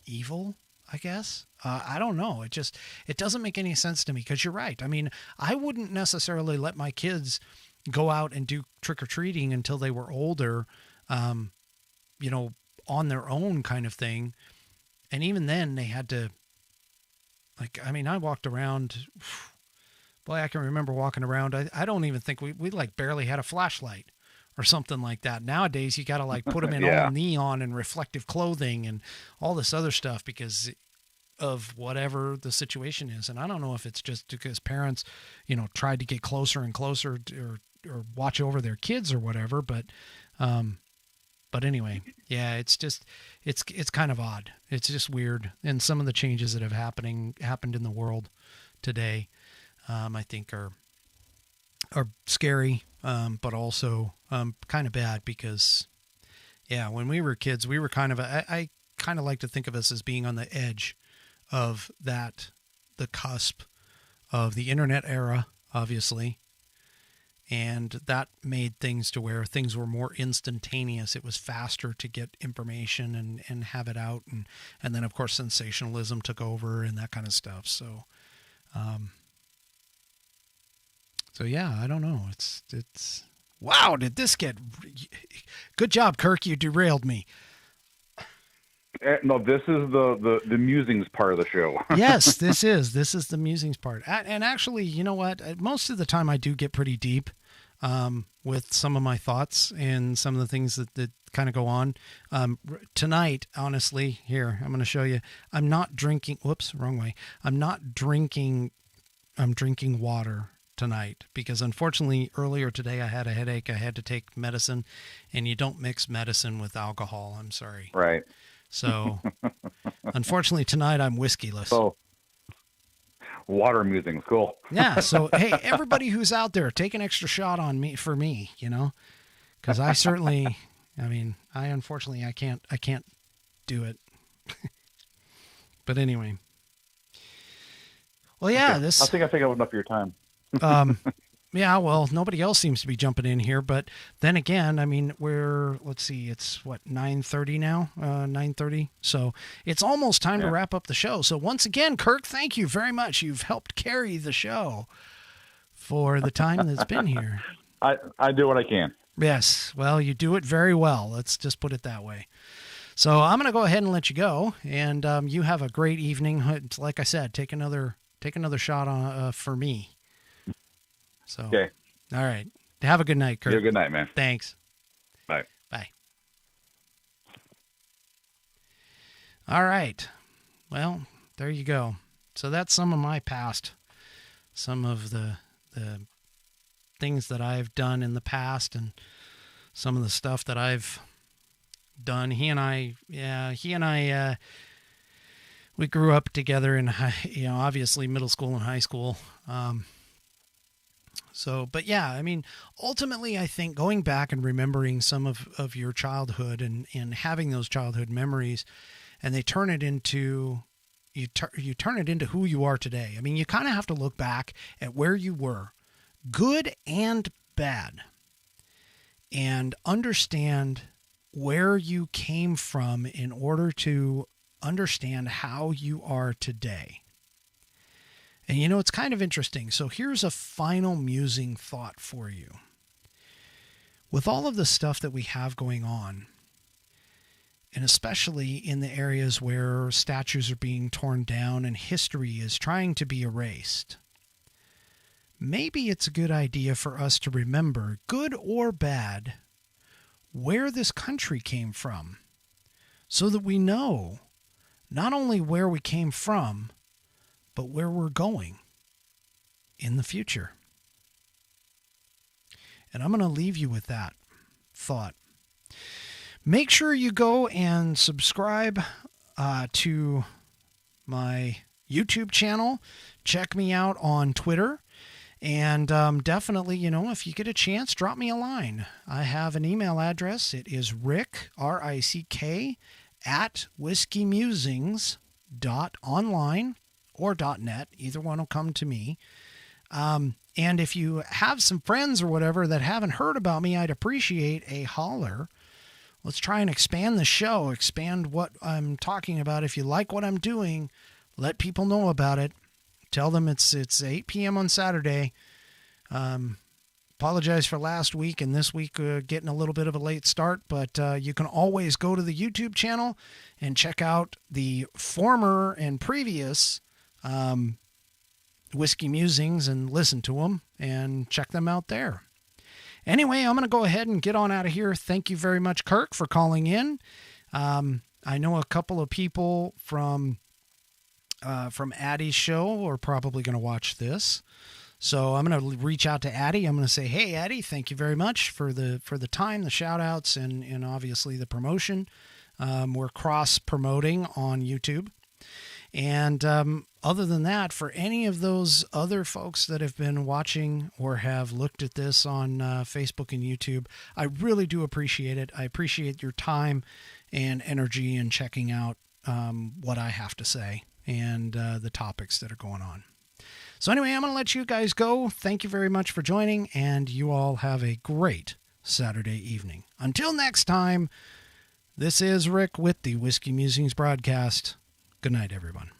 evil, I guess. I don't know. It doesn't make any sense to me, because you're right. I mean, I wouldn't necessarily let my kids go out and do trick-or-treating until they were older, on their own kind of thing. And even then they had to, I walked around. Boy, I can remember walking around. I don't even think we barely had a flashlight or something like that. Nowadays, you got to put them in all neon and reflective clothing and all this other stuff because of whatever the situation is. And I don't know if it's just because parents, tried to get closer and closer or watch over their kids or whatever. But anyway, yeah, it's kind of odd. It's just weird. And some of the changes that have happened in the world today, I think are scary, but also kind of bad because, yeah, when we were kids, we were I kind of like to think of us as being on the edge of the cusp of the internet era, obviously, and that made things to where things were more instantaneous. It was faster to get information and have it out, and then of course sensationalism took over and that kind of stuff. So. So yeah, I don't know. It's wow. Did this get? Good job, Kirk. You derailed me. No, this is the musings part of the show. Yes, this is the musings part. And actually, you know what? Most of the time, I do get pretty deep with some of my thoughts and some of the things that kind of go on. Tonight, honestly, here I'm going to show you. I'm not drinking. Whoops, wrong way. I'm drinking water tonight because unfortunately earlier today I had a headache. I had to take medicine, and you don't mix medicine with alcohol. I'm sorry. Right. So unfortunately tonight I'm whiskeyless. Oh, water musings. Cool. Yeah. So, hey, everybody who's out there, take an extra shot on me for me, cause I certainly, unfortunately I can't do it. But anyway. Well, yeah, okay. I think I take up enough of your time. Yeah, well, nobody else seems to be jumping in here, but then again, I mean, let's see, it's what, 9:30 now, 9:30. So it's almost time to wrap up the show. So once again, Kirk, thank you very much. You've helped carry the show for the time that's been here. I do what I can. Yes. Well, you do it very well. Let's just put it that way. So I'm going to go ahead and let you go, and you have a great evening. Like I said, take another shot on for me. So, okay. All right. Have a good night, Kurt. You have a good night, man. Thanks. Bye. Bye. All right. Well, there you go. So that's some of my past, some of the things that I've done in the past, and some of the stuff that I've done. He and I, we grew up together in, obviously middle school and high school. But yeah, I mean, ultimately, I think going back and remembering some of your childhood and having those childhood memories, and they turn it into, you turn it into who you are today. I mean, you kind of have to look back at where you were, good and bad, and understand where you came from in order to understand how you are today. And it's kind of interesting. So here's a final musing thought for you. With all of the stuff that we have going on, and especially in the areas where statues are being torn down and history is trying to be erased, maybe it's a good idea for us to remember, good or bad, where this country came from, so that we know not only where we came from, but where we're going in the future. And I'm going to leave you with that thought. Make sure you go and subscribe to my YouTube channel. Check me out on Twitter. And definitely, if you get a chance, drop me a line. I have an email address. It is Rick, R-I-C-K, at whiskeymusings.online or .net. Either one will come to me. And if you have some friends or whatever that haven't heard about me, I'd appreciate a holler. Let's try and expand the show, expand what I'm talking about. If you like what I'm doing, let people know about it. Tell them it's 8 p.m. on Saturday. Apologize for last week and this week getting a little bit of a late start, but you can always go to the YouTube channel and check out the former and previous Whiskey Musings and listen to them and check them out there. Anyway, I'm going to go ahead and get on out of here. Thank you very much, Kirk, for calling in. I know a couple of people from Addie's show are probably going to watch this. So I'm going to reach out to Addie. I'm going to say, hey, Addie, thank you very much for the time, the shout outs, and obviously the promotion. We're cross promoting on YouTube. And other than that, for any of those other folks that have been watching or have looked at this on Facebook and YouTube, I really do appreciate it. I appreciate your time and energy in checking out what I have to say and the topics that are going on. So anyway, I'm going to let you guys go. Thank you very much for joining, and you all have a great Saturday evening. Until next time, this is Rick with the Whiskey Musings broadcast. Good night, everyone.